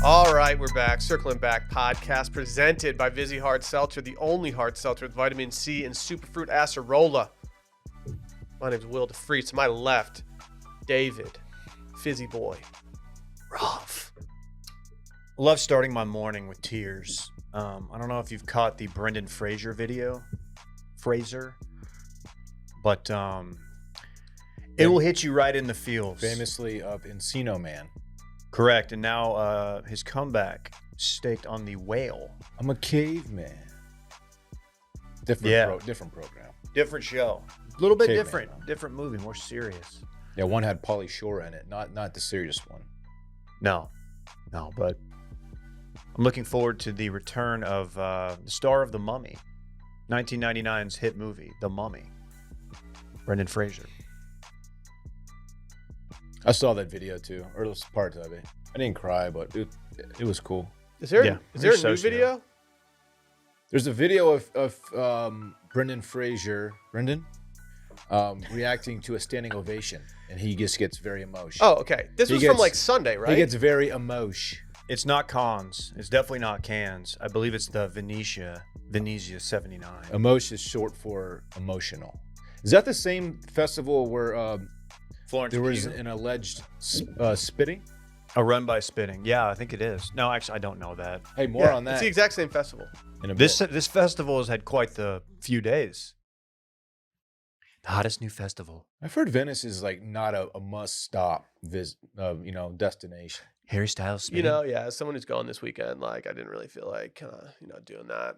All right, we're back. Circling Back podcast presented by Vizzy Hard Seltzer, the only hard seltzer with vitamin C and superfruit acerola. My name's Will DeFries. To my left, David, Fizzy Boy, Rough. Love starting my morning with tears. I don't know if you've caught the Brendan Fraser video. But it will hit you right in the feels. Famously of Encino Man. Correct. And now his comeback staked on the whale. I'm a caveman. Different program. Different show. A little bit Caveman, different. though. Different movie. More serious. Yeah, one had Pauly Shore in it, not the serious one. No, but I'm looking forward to the return of the star of The Mummy, 1999's hit movie, The Mummy, Brendan Fraser. I saw that video too, or those parts of it. I didn't cry, but it was cool. Is there Yeah, a new socio. video? There's a video of Brendan Fraser, reacting to a standing ovation, and he just gets very emotional. Oh, okay. This was from like Sunday, right? He gets very emotional. It's not Cannes. It's definitely not Cannes. I believe it's the Venezia 79. Emotion is short for emotional. Is that the same festival where Florence there was Pugh. an alleged spitting? A run by spitting. Yeah, I think it is. No, actually, I don't know that. Hey, more on that. It's the exact same festival. in a This bit. festival has had quite the few days. The hottest new festival. I've heard Venice is like not a must stop destination. Harry Styles spitting. As someone who's going this weekend, like I didn't really feel like doing that.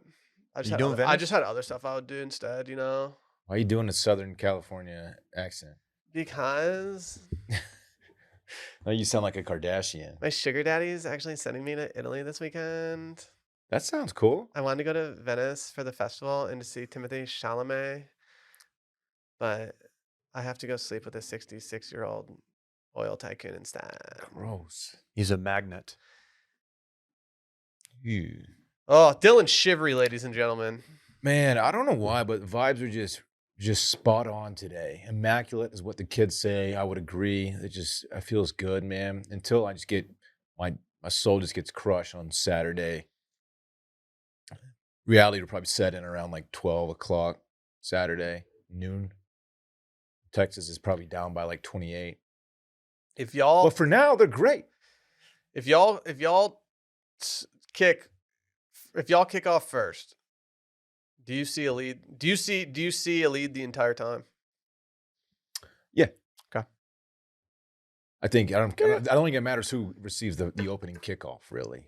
I You doing Venice? I just had other stuff I would do instead, Why are you doing a Southern California accent? because No, you sound like a Kardashian. my sugar daddy is actually sending me to Italy this weekend. That sounds cool. I wanted to go to Venice for the festival and to see Timothée Chalamet, but I have to go sleep with a 66-year-old oil tycoon instead. Gross. He's a magnet. Ew. Oh, Dylan Shivery, ladies and gentlemen. Man, I don't know why, but vibes are just spot on today. Immaculate is what the kids say. I would agree. It feels good, man. Until I just get my soul just gets crushed on Saturday. Reality will probably set in around like 12 o'clock Saturday, noon. Texas is probably down by like 28. If y'all But for now, they're great. if y'all kick off first, do you see a lead? Do you see a lead the entire time? Yeah. Okay. I don't think it matters who receives the opening kickoff, really.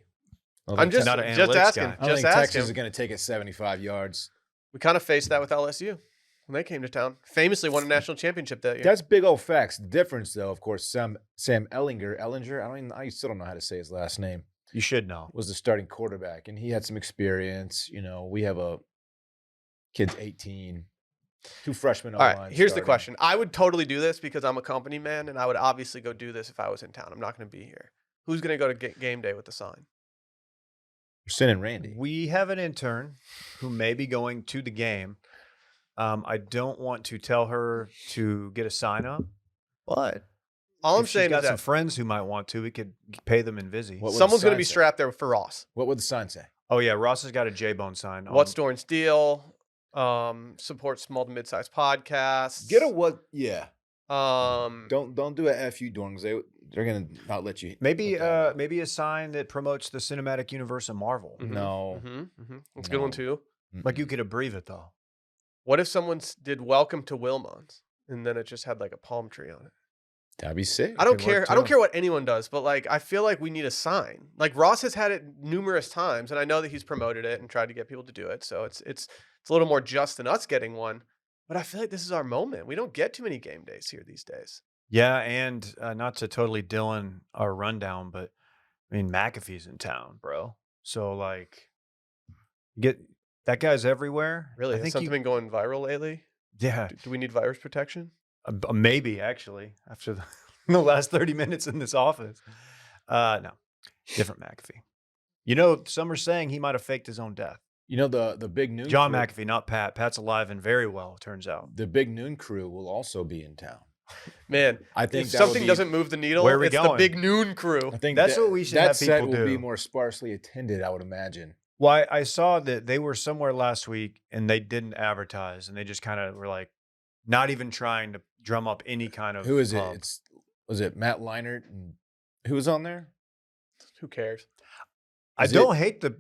I'm just not an just analytics asking. guy. I don't Just think Texas asking. is going to take it 75 yards. We kind of faced that with LSU when they came to town. Famously won a national championship that year. That's big old facts. The difference, though, of course, Sam Ellinger. I still don't know how to say his last name. You should know. Was the starting quarterback, and he had some experience. We have a kid's 18, two freshmen. All right, here's the question. I would totally do this because I'm a company man, and I would obviously go do this if I was in town. I'm not going to be here. Who's going to go to game day with the sign? We're sending Randy. We have an intern who may be going to the game. I don't want to tell her to get a sign up, but All I'm if she's saying got is some that friends who might want to. We could pay them in Vizzy. What would someone's the going to be sign say? strapped there for Ross. What would the sign say? Oh yeah, Ross has got a J-Bone sign. What's Dorn's deal? Support small to mid-sized podcasts. Get a what? Yeah. Um, Don't do a FU dorm because they're gonna not let you. maybe put that up. maybe a sign that promotes the cinematic universe of Marvel. mhm, No. mhm, mhm. That's a good one No. too. Like you could abbreviate it though. What if someone did "Welcome to Wilmot" and then it just had like a palm tree on it? That'd be sick. I don't could work care. I don't too. care what anyone does, but like I feel like we need a sign. Like Ross has had it numerous times, and I know that he's promoted it and tried to get people to do it. So it's a little more just than us getting one. But I feel like this is our moment. We don't get too many game days here these days. Yeah, and not to totally Dylan our rundown, but I mean McAfee's in town, bro. So like, get that guy's everywhere. Really, I has think something been going viral lately? yeah, Do we need virus protection? maybe actually after the last 30 minutes in this office. No, different McAfee. Some are saying he might have faked his own death. The big noon. John crew, McAfee, not Pat. Pat's alive and very well, turns out. The big noon crew will also be in town. Man, I think if that would something be- doesn't move the needle, Where are we it's the going? big noon crew. I think That's what we should that have set people will be do. more sparsely attended, I would imagine. Well, I saw that they were somewhere last week and they didn't advertise and they just kind of were like not even trying to drum up any kind of Who is it? pub. Was it Matt Leinart? And who was on there? Who cares? I Is don't it- hate the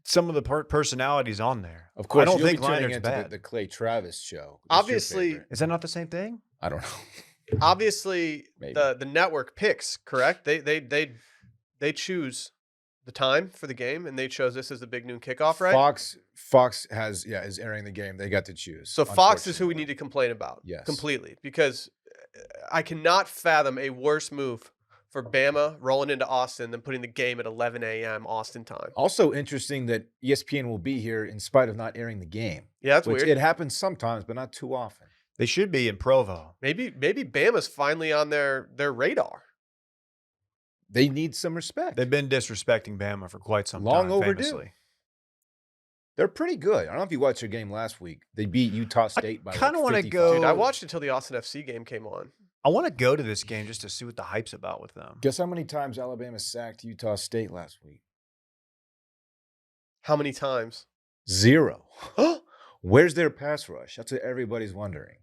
some of the personalities on there. Of course, I don't you'll think be tuning Leinert's into bad. the Clay Travis show. That's your Obviously- favorite. Is that not the same thing? I don't know. Obviously, Maybe. the network picks, correct? They choose the time for the game, and they chose this as the big noon kickoff, right? Fox is airing the game. They got to choose. So Fox is who we unfortunately. need to complain about. Yes. Completely. Because I cannot fathom a worse move for Bama rolling into Austin than putting the game at 11 a.m. Austin time. Also interesting that ESPN will be here in spite of not airing the game. Yeah, that's which weird. It happens sometimes, but not too often. They should be in Provo. Maybe Bama's finally on their radar. They need some respect. They've been disrespecting Bama for quite some Long time. overdue. Famously. They're pretty good. I don't know if you watched their game last week. They beat Utah State by kinda like wanna 55. go- Dude, I watched until the Austin FC game came on. I want to go to this game just to see what the hype's about with them. Guess how many times Alabama sacked Utah State last week? How many times? 0. Where's their pass rush? That's what everybody's wondering.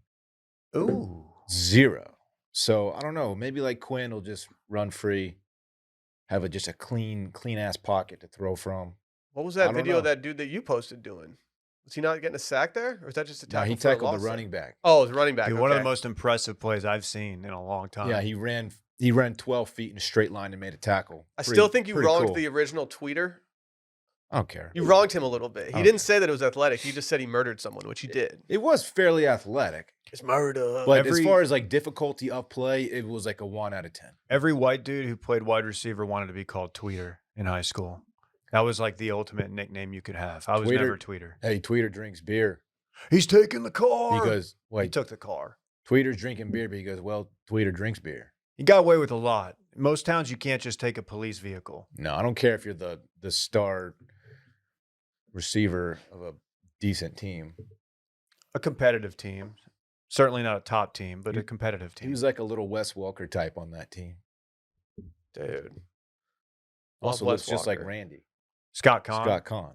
Ooh. 0. So I don't know. Maybe like Quinn will just run free, have just a clean ass pocket to throw from. What was I that don't video know. of that dude that you posted doing? Was he not getting a sack there? Or is that just a No, tackle? he for a tackled the loss? running back. Oh, it was running back. Dude, one of the okay. most impressive plays I've seen in a long time. Yeah, he ran 12 feet in a straight line and made a tackle. I Pretty- still think you pretty wronged cool. the original tweeter. I don't care. You wronged him a little bit. He Okay. didn't say that it was athletic. He just said he murdered someone, which he did. It was fairly athletic, It's murder. but as Every- far as like difficulty of play, it was like a 1 out of 10. Every white dude who played wide receiver wanted to be called Tweeter in high school. That was like the ultimate nickname you could have. I was Tweeter? never Tweeter. Hey, Tweeter drinks beer. He's taking the car. He goes, he wait, took the car. Tweeter's drinking beer, but he goes, well, Tweeter drinks beer. He got away with a lot. In most towns, you can't just take a police vehicle. No, I don't care if you're the star receiver of a decent team. A competitive team. Certainly not a top team, but a competitive He team. was like a little Wes Welker type on that team. Dude. Also Love looks Wes just like Welker. Randy. Scott Conn. Scott Conn.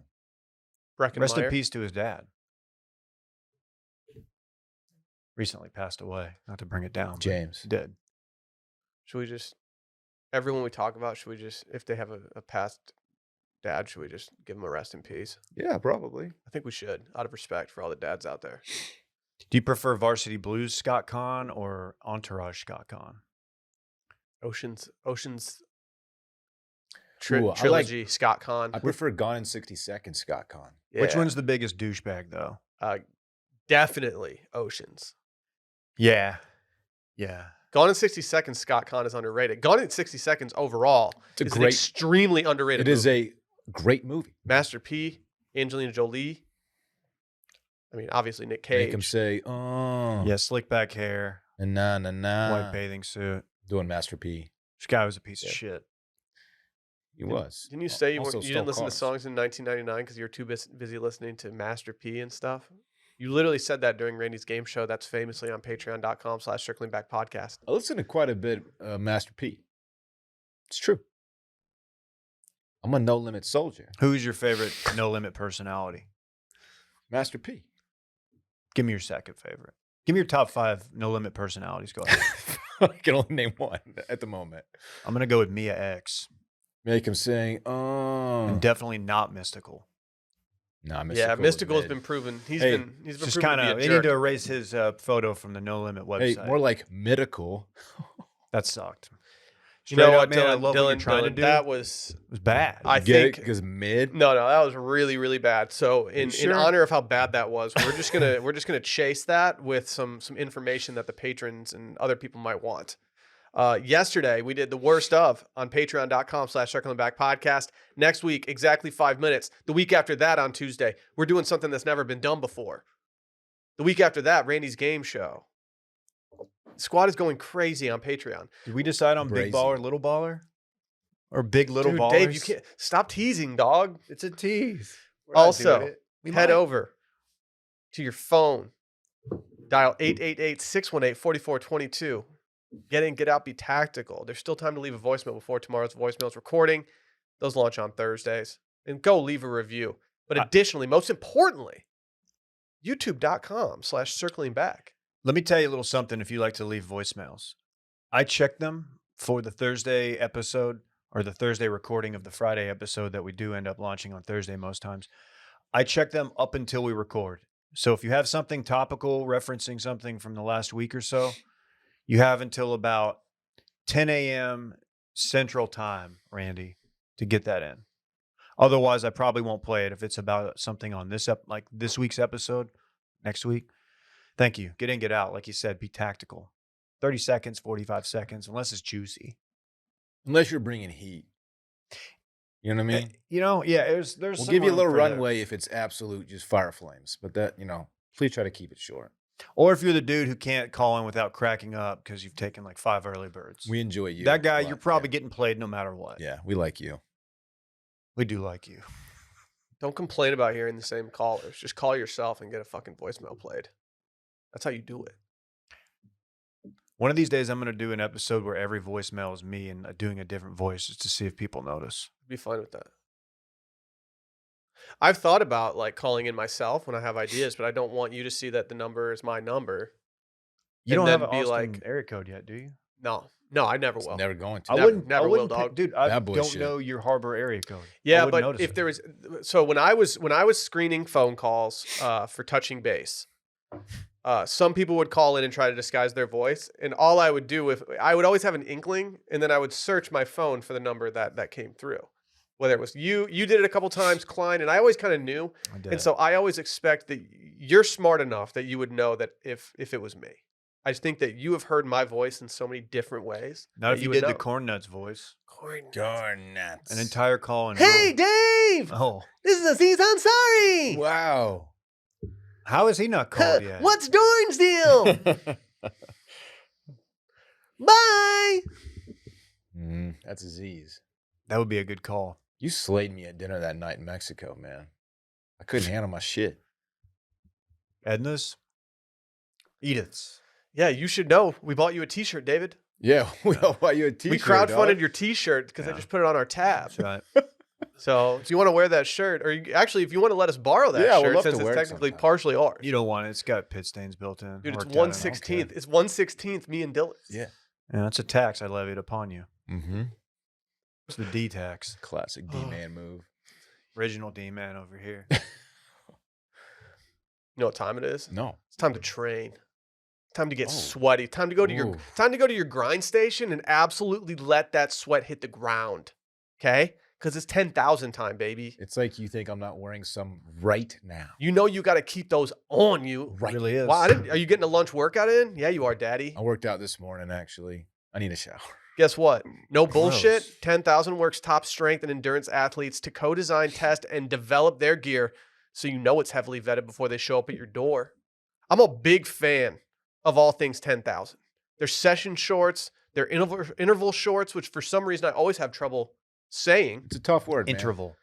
Rest in Breckenmeyer. peace to his dad. Recently passed away. Not to bring it down. but James. he did. Should we just, everyone we talk about, should we just, if they have a past dad, should we just give them a rest in peace? Yeah, probably. I think we should, out of respect for all the dads out there. Do you prefer Varsity Blues Scott Conn or Entourage Scott Conn? Ocean's Ooh, I like- trilogy, Scott Conn. I prefer Gone in 60 Seconds, Scott Conn. Which Yeah. one's the biggest douchebag, though? Definitely Ocean's. Yeah. Yeah. Gone in 60 Seconds, Scott Conn is underrated. Gone in 60 Seconds overall It's a is an great. extremely underrated It is movie. a great movie. Master P, Angelina Jolie. I mean, obviously Nick Cage. Make him say, "Oh, Yeah, slick back hair, na na na." white bathing suit. Doing Master P. This guy was a piece Yeah. of shit. He was. Didn't you say you, Also you stole didn't listen to cars. songs in 1999 because you were too busy listening to Master P and stuff? You literally said that during Randy's game show. That's famously on patreon.com/circling back podcast. I listen to quite a bit of Master P. It's true. I'm a no limit soldier. Who's your favorite No Limit personality? Master P. Give me your second favorite. Give me your top 5 No Limit personalities. Go ahead. I can only name one at the moment. I'm going to go with Mia X. Make him sing, "Oh." And definitely not Mystical. Nah, Yeah, is Mystical has mid. been proven. He's Hey, been It's proven just to kind be a of, they need jerk. to erase his photo from the No Limit Hey, website. more like medical. That sucked. You know Straight what, up, man, I Dylan? love what you're Dylan, trying to Dylan, do. that was It was bad. I Get it? think Because mid. no, that was really, really bad. So in sure? honor of how bad that was, we're just gonna chase that with some information that the patrons and other people might want. Yesterday we did the worst of on patreon.com/circling back podcast. Next week, exactly 5 minutes. The week after that on Tuesday, we're doing something that's never been done before. The week after that, Randy's game show. Squad is going crazy on Patreon. Did we decide on Brazy. Big Baller, Little Baller? Or Big Little Dude, Ballers? Dave, you can't stop teasing, dog. It's a tease. Also, head over to your phone, Dial 888-618-4422. Get in, get out, be tactical. There's still time to leave a voicemail before tomorrow's voicemails recording. Those launch on Thursdays. And go leave a review. But additionally, most importantly, youtube.com/circlingback. Let me tell you a little something if you like to leave voicemails. I check them for the Thursday episode or the Thursday recording of the Friday episode that we do end up launching on Thursday most times. I check them up until we record. So if you have something topical referencing something from the last week or so, you have until about 10 a.m. Central Time, Randy, to get that in. Otherwise, I probably won't play it if it's about something on this like this week's episode next week. Thank you. Get in, get out. Like you said, be tactical. 30 seconds, 45 seconds, unless it's juicy. Unless you're bringing heat. You know what I mean? There's We'll give you a little runway if it's absolute just fire flames. But that, please try to keep it short. Or if you're the dude who can't call in without cracking up because you've taken like 5 early birds. We enjoy you. That guy, you're probably getting played no matter what. Yeah, we like you. We do like you. Don't complain about hearing the same callers. Just call yourself and get a fucking voicemail played. That's how you do it. One of these days, I'm going to do an episode where every voicemail is me and doing a different voice just to see if people notice. Be fine with that. I've thought about like calling in myself when I have ideas, but I don't want you to see that the number is my number. You don't have an Austin area code yet, do you? No, I never will. Never going to. I wouldn't will, dog. Dude, I don't know your Harbor area code. Yeah, but if there was, so when I was screening phone calls for touching base, some people would call in and try to disguise their voice, and all I would do I would always have an inkling, and then I would search my phone for the number that came through. Whether it was you did it a couple times, Klein, and I always kind of knew. And so I always expect that you're smart enough that you would know that if it was me. I just think that you have heard my voice in so many different ways. Not if you did the Corn Nuts voice. Corn Nuts. An entire call in. Hey, Dave! Oh. This is Aziz Ansari! Wow. How is he not called yet? What's Dorn's deal? Bye! That's Aziz. That would be a good call. You slayed me at dinner that night in Mexico, man. I couldn't handle my shit. Edna's? Edith's. Yeah, you should know. We bought you a t-shirt, David. Yeah, we all bought you a t-shirt. We crowdfunded your t-shirt because I just put it on our tab. That's right. So if you want to wear that shirt, or if you want to let us borrow that shirt, since it's technically partially ours. You don't want it. It's got pit stains built in. Dude, it's 1/16. It's 1/16 me and Dylan. Yeah. And that's a tax I levied upon you. Mm-hmm. It's the D tax. Classic D-man move. Original D-man over here. You know what time it is? No. It's time to train. Time to get sweaty. Time to go to your grind station and absolutely let that sweat hit the ground. Okay? Because it's 10,000 time, baby. It's like you think I'm not wearing some right now. You know you got to keep those on you. Right. It really is. Wow, are you getting a lunch workout in? Yeah, you are, daddy. I worked out this morning, actually. I need a shower. Guess what? No bullshit. 10,000 works top strength and endurance athletes to co-design, test, and develop their gear so you know it's heavily vetted before they show up at your door. I'm a big fan of all things 10,000. Their session shorts, their interval shorts, which for some reason I always have trouble saying. It's a tough word, Interval.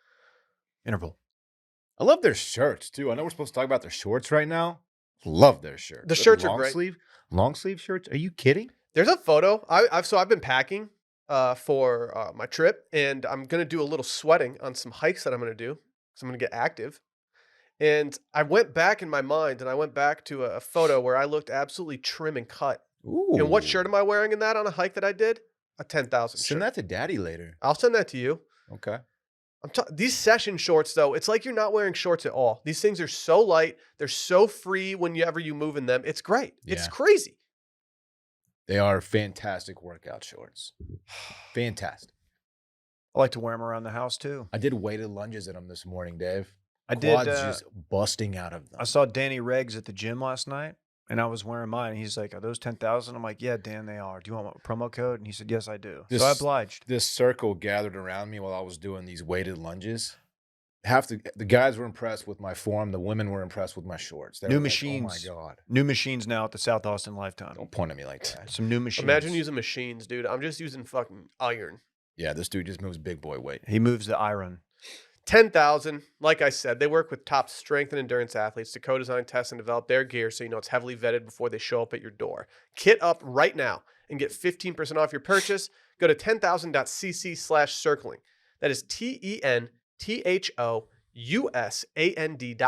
I love their shirts, too. I know we're supposed to talk about their shorts right now. Love their shirts. The shirts are great. Long sleeve shirts? Are you kidding? There's a photo. I've been packing for my trip, and I'm going to do a little sweating on some hikes that I'm going to do because I'm going to get active. And I went back in my mind, and I went back to a photo where I looked absolutely trim and cut. Ooh. And what shirt am I wearing in that on a hike that I did? A 10,000 shirt. Send that to Daddy later. I'll send that to you. Okay. These session shorts, though, it's like you're not wearing shorts at all. These things are so light. They're so free whenever you move in them. It's great. Yeah. It's crazy. They are fantastic workout shorts. Fantastic. I like to wear them around the house, too. I did weighted lunges in them this morning, Dave. I Quads did. Just busting out of them. I saw Danny Reggs at the gym last night, and I was wearing mine. He's like, "Are those 10,000?" I'm like, "Yeah, Dan, they are. Do you want a promo code?" And he said, "Yes, I do." So I obliged. This circle gathered around me while I was doing these weighted lunges. The guys were impressed with my form. The women were impressed with my shorts. New machines. Oh, my God. New machines now at the South Austin Lifetime. Don't point at me like that. Some new machines. Imagine using machines, dude. I'm just using fucking iron. Yeah, this dude just moves big boy weight. He moves the iron. 10,000. Like I said, they work with top strength and endurance athletes to co-design, test, and develop their gear so you know it's heavily vetted before they show up at your door. Kit up right now and get 15% off your purchase. Go to 10,000.cc/circling. That is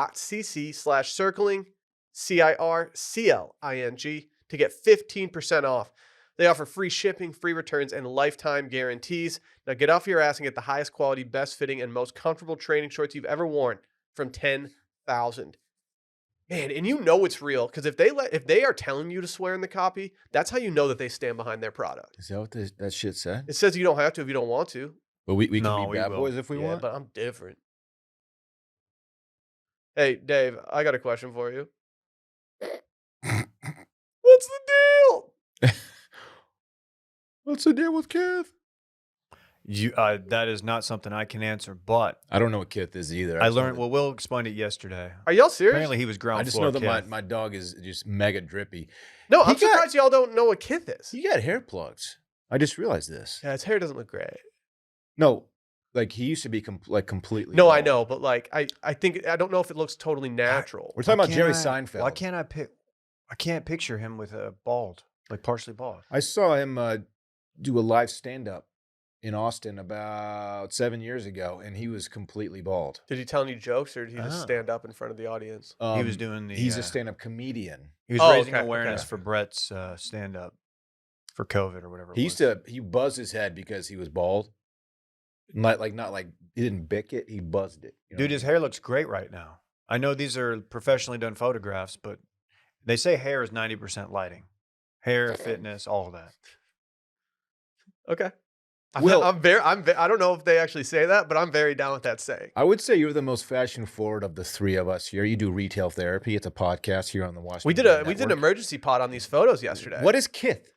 TENTHOUSAND.cc/circling, CIRCLING, to get 15% off. They offer free shipping, free returns, and lifetime guarantees. Now get off your ass and get the highest quality, best fitting, and most comfortable training shorts you've ever worn from 10,000. Man, and you know it's real because if they are telling you to swear in the copy, that's how you know that they stand behind their product. Is that what that shit said? It says you don't have to if you don't want to. But we can No, be we bad will. boys if we Yeah, want. but I'm different. Hey, Dave, I got a question for you. What's the deal? What's the deal with Keith? That is not something I can answer, but I don't know what Kith is either. I just know learned. that- Well, Will explained it yesterday. Are y'all serious? Apparently, he was ground I just floor know that Kith. my dog is just mega drippy. No, He I'm got- surprised y'all don't know what Kith is. He got hair plugs. I just realized this. Yeah, his hair doesn't look great. No, like he used to be completely. No, I bald. know, but like I think I don't know if it looks totally natural. We're talking about Jerry Can't Seinfeld. Why can't I pick? I can't picture him with a bald, like partially bald. I saw him do a live stand-up in Austin about 7 years ago, and he was completely bald. Did he tell any jokes or did he just Ah. stand up in front of the audience? He was doing the. He's a stand-up comedian. He was Oh, raising okay, awareness okay. for Brett's stand-up for COVID or whatever. He buzzed his head because he was bald. Not like he didn't bick it, he buzzed it. You know Dude, what I his mean? hair looks great right now. I know these are professionally done photographs, but they say hair is 90% lighting. Hair, fitness, all of that. Okay. Will- I don't know if they actually say that, but I'm very down with that saying. I would say you're the most fashion forward of the three of us here. You do retail therapy. It's a podcast here on the Washington. We did an Network. emergency pod on these photos yesterday. What is Kith?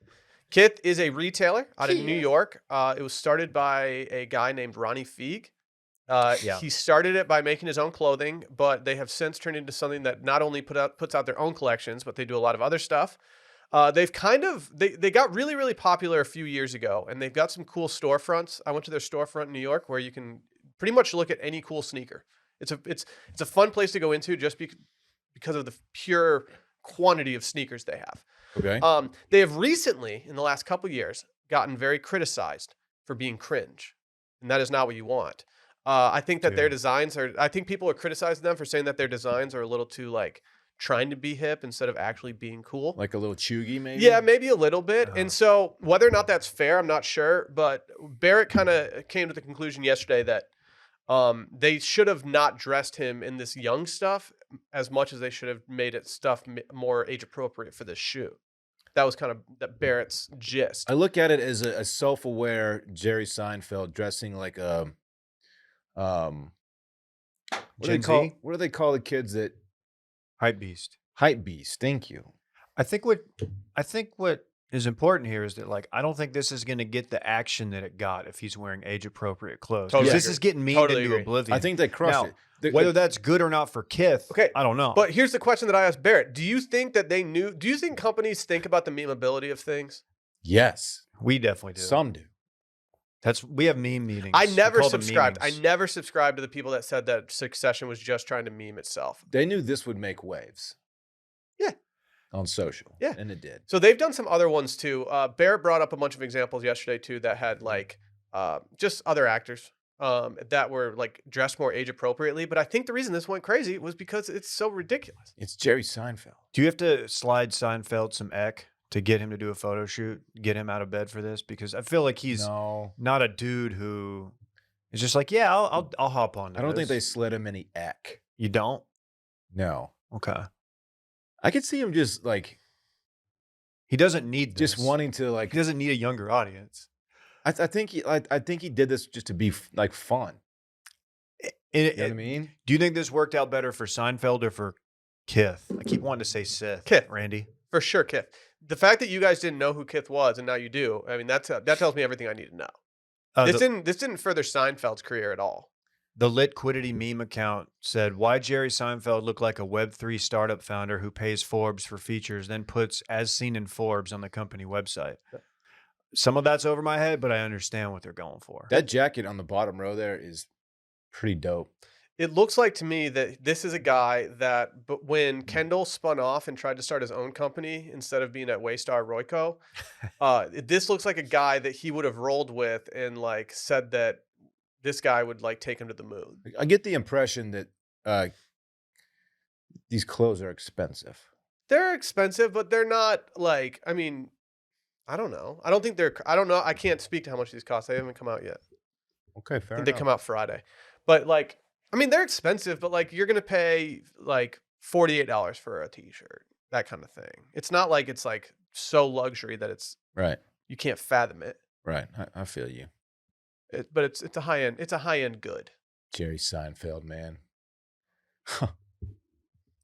Kith is a retailer out of New Kith. York. It was started by a guy named Ronnie Feig. Yeah. He started it by making his own clothing, but they have since turned into something that not only puts out their own collections, but they do a lot of other stuff. They've they got really, really popular a few years ago, and they've got some cool storefronts. I went to their storefront in New York where you can pretty much look at any cool sneaker. It's a fun place to go into just because of the pure quantity of sneakers they have. Okay. They have recently, in the last couple years, gotten very criticized for being cringe, and that is not what you want. I think that their Yeah. designs are. I think people are criticizing them for saying that their designs are a little too like trying to be hip instead of actually being cool. Like a little chuggy, maybe? Yeah, maybe a little bit. Uh-huh. And so whether or not that's fair, I'm not sure. But Barrett kind of came to the conclusion yesterday that they should have not dressed him in this young stuff as much as they should have made it stuff more age appropriate for this shoe. That was kind of Barrett's gist. I look at it as a self-aware Jerry Seinfeld dressing like a Gen Z? what do they call the kids that Hype beast. hype beast? Thank you. I think what is important here is that like I don't think this is going to get the action that it got if he's wearing age appropriate clothes. 'Cause Totally this agree. is getting memed Totally into agree. oblivion. I think they crushed Now, it. The- Whether the- that's good or not for Kith, Okay, I don't know. But here's the question that I asked Barrett. Do you think that they knew? Do you think companies think about the memeability of things? yes, we definitely do. some do. We have meme meetings. I We never call them subscribed. I memings. never subscribed to the people that said that Succession was just trying to meme itself. They knew this would make waves. Yeah. On social. Yeah. And it did. So they've done some other ones too. Barrett brought up a bunch of examples yesterday too that had like just other actors that were like dressed more age appropriately. But I think the reason this went crazy was because it's so ridiculous. It's Jerry Seinfeld. Do you have to slide Seinfeld some ek to get him to do a photo shoot, get him out of bed for this? Because I feel like he's No. not a dude who is just like, yeah, I'll hop on. I don't think they slid him any ek. You don't? No. Okay. I could see him just like He doesn't need this. just wanting to like He doesn't need a younger audience. I think he did this just to be like fun. You know what I mean? Do you think this worked out better for Seinfeld or for Kith? I keep wanting to say Sith. Kith. Randy. For sure, Kith. The fact that you guys didn't know who Kith was and now you do, I mean, that tells me everything I need to know. This didn't further Seinfeld's career at all. The Litquidity meme account said, why Jerry Seinfeld look like a Web3 startup founder who pays Forbes for features, then puts as seen in Forbes on the company website. Some of that's over my head, but I understand what they're going for. That jacket on the bottom row there is Pretty dope. It looks like to me that this is a guy that, but when Kendall spun off and tried to start his own company instead of being at Waystar Royco, this looks like a guy that he would have rolled with and like said that this guy would like take him to the moon. I get the impression that these clothes are expensive. They're expensive, but they're not like, I mean, I don't know. I don't know. I can't speak to how much these cost. They haven't come out yet. Okay, I fair think enough. they come out Friday. But like, I mean, they're expensive, but like you're going to pay like $48 for a t-shirt, that kind of thing. It's not like it's like so luxury that Right. you can't fathom it. Right. I feel you. But it's a high end good. Jerry Seinfeld, man.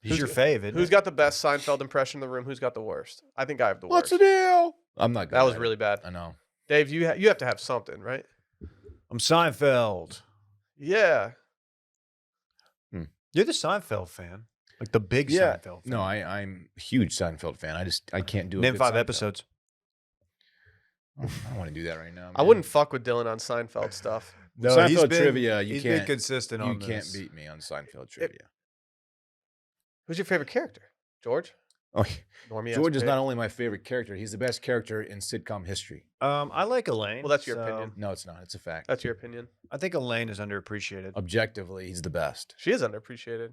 He's your fave, isn't Who's it? got the best Seinfeld impression in the room? Who's got the worst? I think I have the worst. What's the deal? I'm not good. That was at it. really bad. I know. Dave, you have to have something, right? I'm Seinfeld. Yeah. You're the Seinfeld fan, like the big Yeah. Seinfeld fan. No, I'm a huge Seinfeld fan. I can't do a Name good 5 Seinfeld. episodes. Oh, I don't want to do that right now. I wouldn't fuck with Dylan on Seinfeld stuff. No, Seinfeld trivia. You He's can't been consistent on You can't this. beat me on Seinfeld trivia. Who's your favorite character? George? Oh, Normie George is pig? not only my favorite character; he's the best character in sitcom history. I like Elaine. Well, that's your so opinion. No, it's not. It's a fact. That's your opinion. I think Elaine is underappreciated. Objectively, he's the best. She is underappreciated.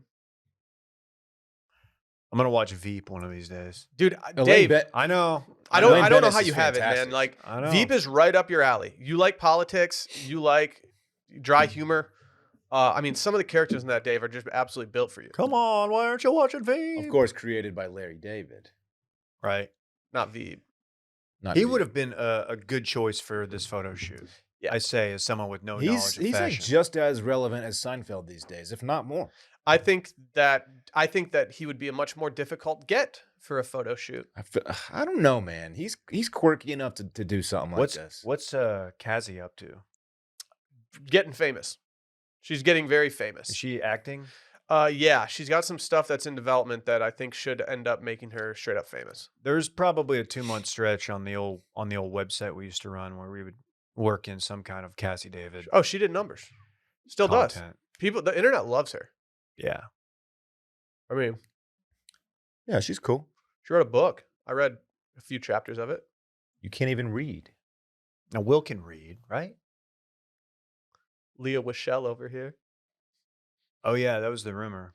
I'm gonna watch Veep one of these days. Dude, Elaine Dave, Bet- I know. I don't know Bennis how is you have it, man. fantastic. Like I know. Veep is right up your alley. You like politics, you like dry humor. I mean, some of the characters in that, Dave, are just absolutely built for you. Come on, why aren't you watching Veep? Of course, created by Larry David. Right. Not Veep. Not He me. would have been a good choice for this photo shoot. Yeah. I say, as someone with no He's knowledge of like fashion. just as relevant as Seinfeld these days, if not more. I think that he would be a much more difficult get for a photo shoot. I don't know, man. He's quirky enough to do something like this. What's Cassie up to? Getting famous. She's getting very famous. Is she acting? Yeah, she's got some stuff that's in development that I think should end up making her straight up famous. There's probably a 2-month stretch on the old website we used to run where we would work in some kind of Cassie David Oh, she did numbers. Still does. content. The internet loves her. Yeah. I mean, Yeah, she's cool. she wrote a book. I read a few chapters of it. You can't even read. Now Will can read, right? Leah Wischel over here. Oh yeah, that was the rumor.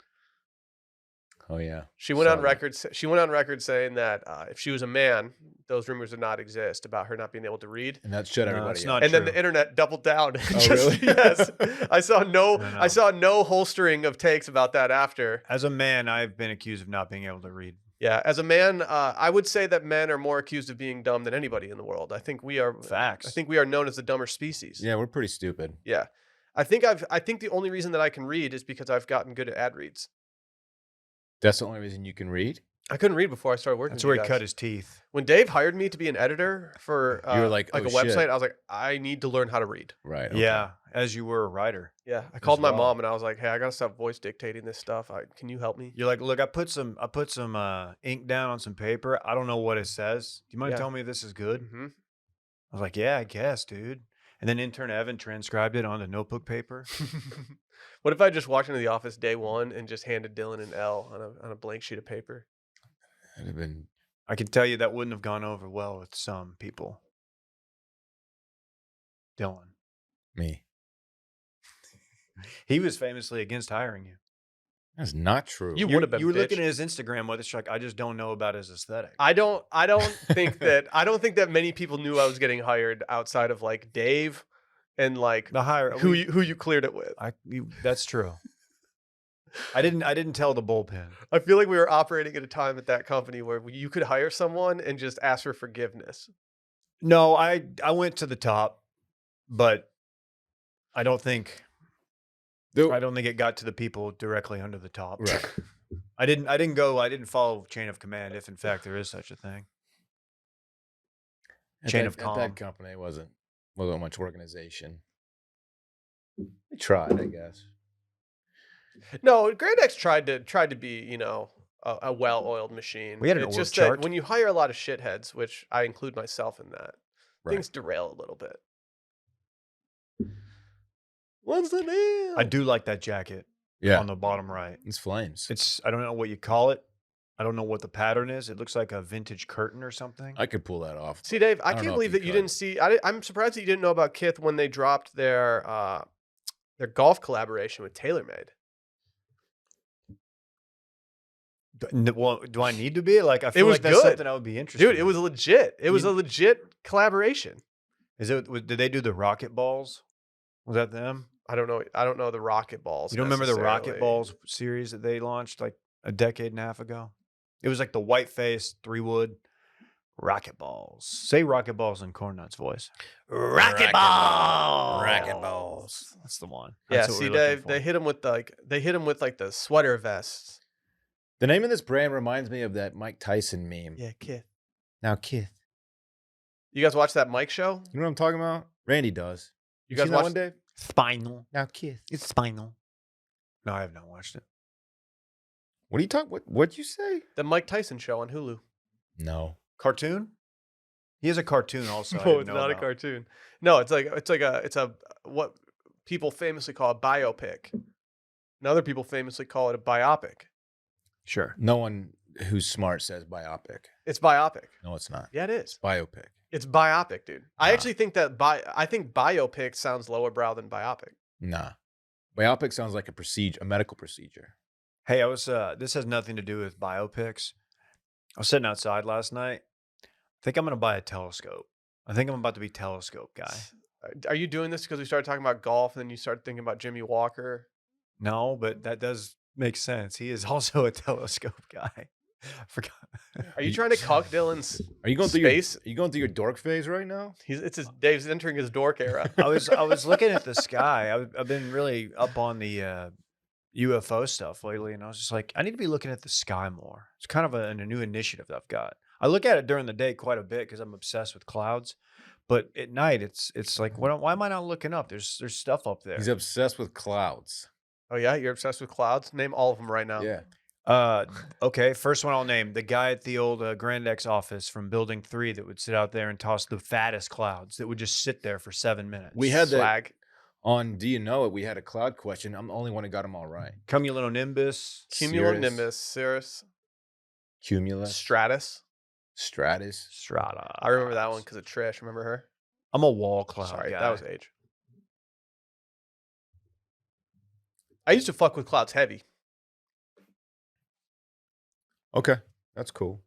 Oh yeah. She went on Saw that. record. She went on record saying that if she was a man, those rumors would not exist about her not being able to read. And that shut No, everybody it's up. not And then true. the internet doubled down. Oh, really? Yes, I saw no. No, no. I saw no holstering of takes about that after. As a man, I've been accused of not being able to read. Yeah, as a man, I would say that men are more accused of being dumb than anybody in the world. I think we are. Facts. I think we are known as the dumber species. Yeah, we're pretty stupid. Yeah. I think the only reason that I can read is because I've gotten good at ad reads. That's the only reason you can read. I couldn't read before I started working. That's with where you he guys. cut his teeth. When Dave hired me to be an editor for You were like, a "Oh, website, shit." I was like, I need to learn how to read. Right. okay. Yeah, as you were a writer. Yeah, I called my well. mom and I was like, hey, I gotta stop voice dictating this stuff. Can you help me? You're like, look, I put some ink down on some paper. I don't know what it says. Do you mind Yeah. telling me this is good? Mm-hmm. I was like, yeah, I guess, dude. And then intern Evan transcribed it onto notebook paper. What if I just walked into the office day one and just handed Dylan an L on a blank sheet of paper? It'd have been. I can tell you that wouldn't have gone over well with some people. Dylan. Me. He was famously against hiring you. That's not true. You would have been. You were looking bitch. at his Instagram with it. Like, I just don't know about his aesthetic. I don't think that many people knew I was getting hired outside of like Dave and like The hire who you cleared it with. that's true. I didn't tell the bullpen. I feel like we were operating at a time at that company where you could hire someone and just ask for forgiveness. No, I went to the top, but I don't think it got to the people directly under the top. Right. I didn't follow chain of command, if in fact there is such a thing. Chain of At comm. that company wasn't much organization. They tried, I guess. No, Grand X tried to be, a well-oiled machine. We had an it's org just chart. that when you hire a lot of shitheads, which I include myself in that, Right. things derail a little bit. What's the deal? I do like that jacket Yeah, on the bottom right. it's flames. It's I don't know what you call it. I don't know what the pattern is. It looks like a vintage curtain or something. I could pull that off. See, Dave, I don't can't know if believe you that you could. didn't see. I'm surprised that you didn't know about Kith when they dropped their golf collaboration with TaylorMade. Well, do I need to be? Like, I feel was like that's good. something I would be interested Dude, it was legit. It was a legit collaboration. Did they do the rocket balls? Was that them? I don't know. I don't know the rocket balls. You don't remember the rocket necessarily. balls series that they launched like a decade and a half ago? It was like the white face, 3-wood rocket balls. Say rocket balls in Corn Nuts voice. Rocket balls. Rocket balls. That's the one. Yeah, That's what see, we're looking Dave, for. they hit him with the sweater vests. The name of this brand reminds me of that Mike Tyson meme. Yeah, Kith. Now, Kith. You guys watch that Mike show? You know what I'm talking about? Randy does. You seen guys that watch one, Dave? Spinal. Now, Kith. It's spinal. No, I have not watched it. What are you talking? What'd you say? the Mike Tyson show on Hulu? No. Cartoon? He has a cartoon also. I No, didn't it's know not a about. cartoon. No, it's a what people famously call a biopic. And other people famously call it a biopic. Sure. No one who's smart says biopic. It's biopic. No, it's not. Yeah, it is. Biopic. It's biopic, dude. I Nah. actually think that I think biopic sounds lower brow than biopic. Nah. Biopic sounds like a medical procedure. Hey, I was. This has nothing to do with biopics. I was sitting outside last night. I think I'm gonna buy a telescope. I think I'm about to be telescope guy. Are you doing this because we started talking about golf and then you started thinking about Jimmy Walker? No, but that does make sense. He is also a telescope guy. I forgot. Are you trying to cuck Dylan's Are you going through space? Are you going through your dork phase right now? Dave's entering his dork era. I was looking at the sky. I've been really up on the UFO stuff lately, and I was just like, I need to be looking at the sky more. It's kind of a new initiative that I've got. I look at it during the day quite a bit because I'm obsessed with clouds, but at night it's like, why am I not looking up? There's stuff up there. He's obsessed with clouds. Oh yeah, you're obsessed with clouds? Name all of them right now. Yeah. Okay, first one I'll name. The guy at the old Grand X office from Building 3 that would sit out there and toss the fattest clouds that would just sit there for 7 minutes. We had that Swag. on Do You Know It? We had a cloud question. I'm the only one who got them all right. Cumulonimbus. Cumulonimbus, Cirrus, Cumulus. Stratus. Stratus. Strata. I remember that one because of Trish. Remember her? I'm a wall cloud Sorry, guy. that was age. I used to fuck with clouds heavy. Okay. That's cool.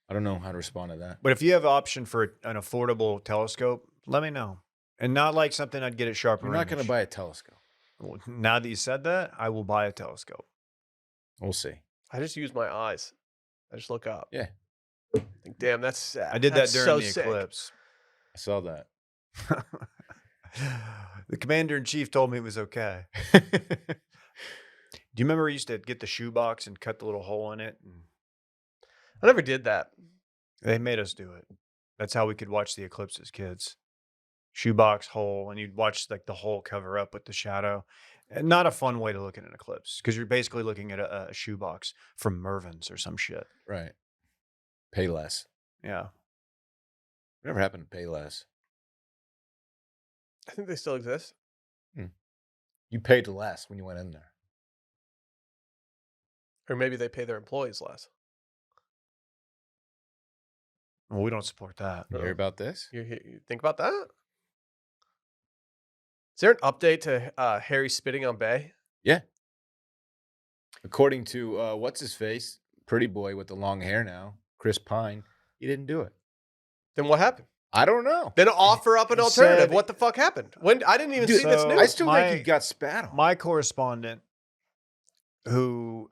I don't know how to respond to that. But if you have an option for an affordable telescope, let me know. And not like something I'd get at Sharp You're not going to buy a telescope. Well, now that you said that, I will buy a telescope. We'll see. I just use my eyes. I just look up. Yeah. Think, damn, that's sad. I did that That's during so the sick. eclipse. I saw that. The commander in chief told me it was okay. Do you remember we used to get the shoebox and cut the little hole in it? And I never did that. they made us do it. That's how we could watch the eclipse as kids. Shoebox hole, and you'd watch like the hole cover up with the shadow. And not a fun way to look at an eclipse because you're basically looking at a shoebox from Mervin's or some shit. Right. Pay less. Yeah. Whatever happened to pay less? I think they still exist. You paid less when you went in there. Or maybe they pay their employees less. Well, we don't support that. You hear about this? You think about that? Is there an update to Harry spitting on Bay? Yeah. According to what's his face, pretty boy with the long hair now, Chris Pine, he didn't do it. Then what happened? I don't know. Then offer up an He alternative. said- What the fuck happened? When I didn't even Dude, see this so- news. I still My- think he got spat on. My correspondent, who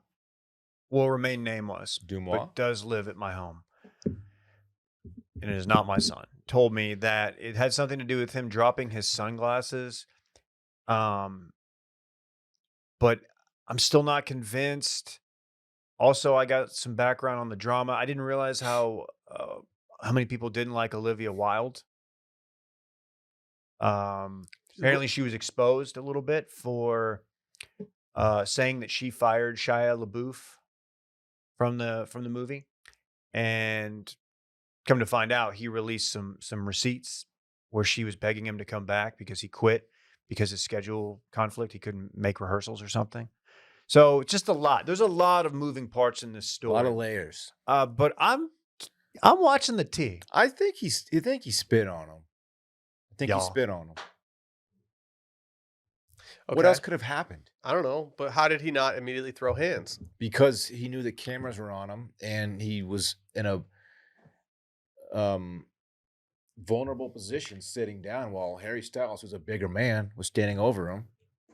will remain nameless, Dumois? but does live at my home, and it is not my son, told me that it had something to do with him dropping his sunglasses. But I'm still not convinced. Also, I got some background on the drama. I didn't realize how many people didn't like Olivia Wilde. Apparently, she was exposed a little bit for saying that she fired Shia LaBeouf from the movie, and come to find out, he released some receipts where she was begging him to come back because he quit because his schedule conflict. He couldn't make rehearsals or something. So just a lot. There's a lot of moving parts in this A story. lot of layers. But I'm watching the T. I think he spit on him. I think he Y'all. spit on him. Okay. What else could have happened? I don't know, but how did he not immediately throw hands? Because he knew the cameras were on him, and he was in a vulnerable position, sitting down, while Harry Styles, who's a bigger man, was standing over him.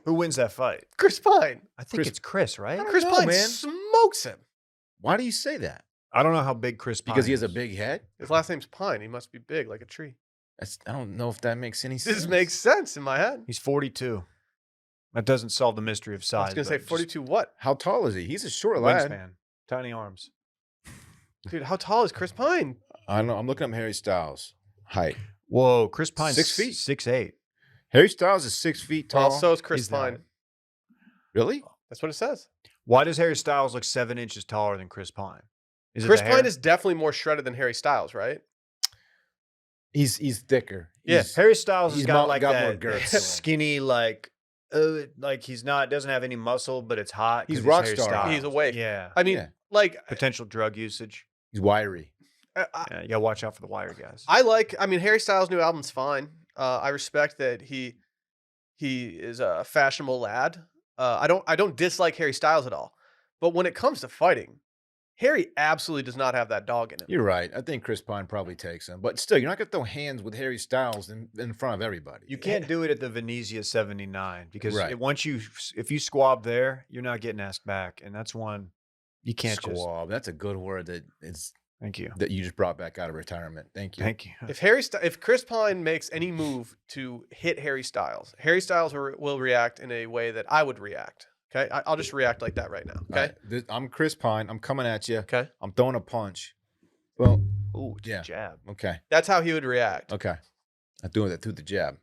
Who wins that fight? Chris Pine. I think it's Chris, right? don't Chris know, Pine man. smokes him. Why do you say that? I don't know how big Chris Pine Because he has a is. big head? His last name's Pine. He must be big, like a tree. I don't know if that makes any sense. This makes sense in my head. He's 42. That doesn't solve the mystery of I size. was going to say but just 42 what? How tall is he? He's a short lad. wingspan, tiny arms. Dude, how tall is Chris Pine? I don't know. I'm looking up Harry Styles' height. Whoa, Chris Pine's 6 feet. 6'8". Harry Styles is 6 feet tall. Well, so is Chris He's not. Pine. Really? That's what it says. Why does Harry Styles look 7 inches taller than Chris Pine? Is it Chris the Pine hair? is definitely more shredded than Harry Styles, right? He's thicker. Yeah. Harry Styles has he's got mo- like got that more girth to him. skinny, like he's not doesn't have any muscle, but it's hot. 'cause He's it's rock Harry star. Styles. He's awake. Yeah, I mean, Yeah. like, potential drug usage. He's wiry. Yeah, you gotta watch out for the wire guys. I mean, Harry Styles' new album's fine. I respect that he is a fashionable lad. I don't dislike Harry Styles at all. But when it comes to fighting, Harry absolutely does not have that dog in him. You're right. I think Chris Pine probably takes him. But still, you're not going to throw hands with Harry Styles in front of everybody. You can't do it at the Venezia 79 because Right. if you squab there, you're not getting asked back, and that's one you can't just. Squab. That's a good word Thank you. that you just brought back out of retirement. Thank you. Thank you. If Chris Pine makes any move to hit Harry Styles will react in a way that I would react. Okay, I'll just react like that right now. All Okay, right, I'm Chris Pine. I'm coming at you. okay, I'm throwing a punch. Well, Ooh, just Yeah. a jab. okay. that's how he would react. Okay. I'm doing it through the jab.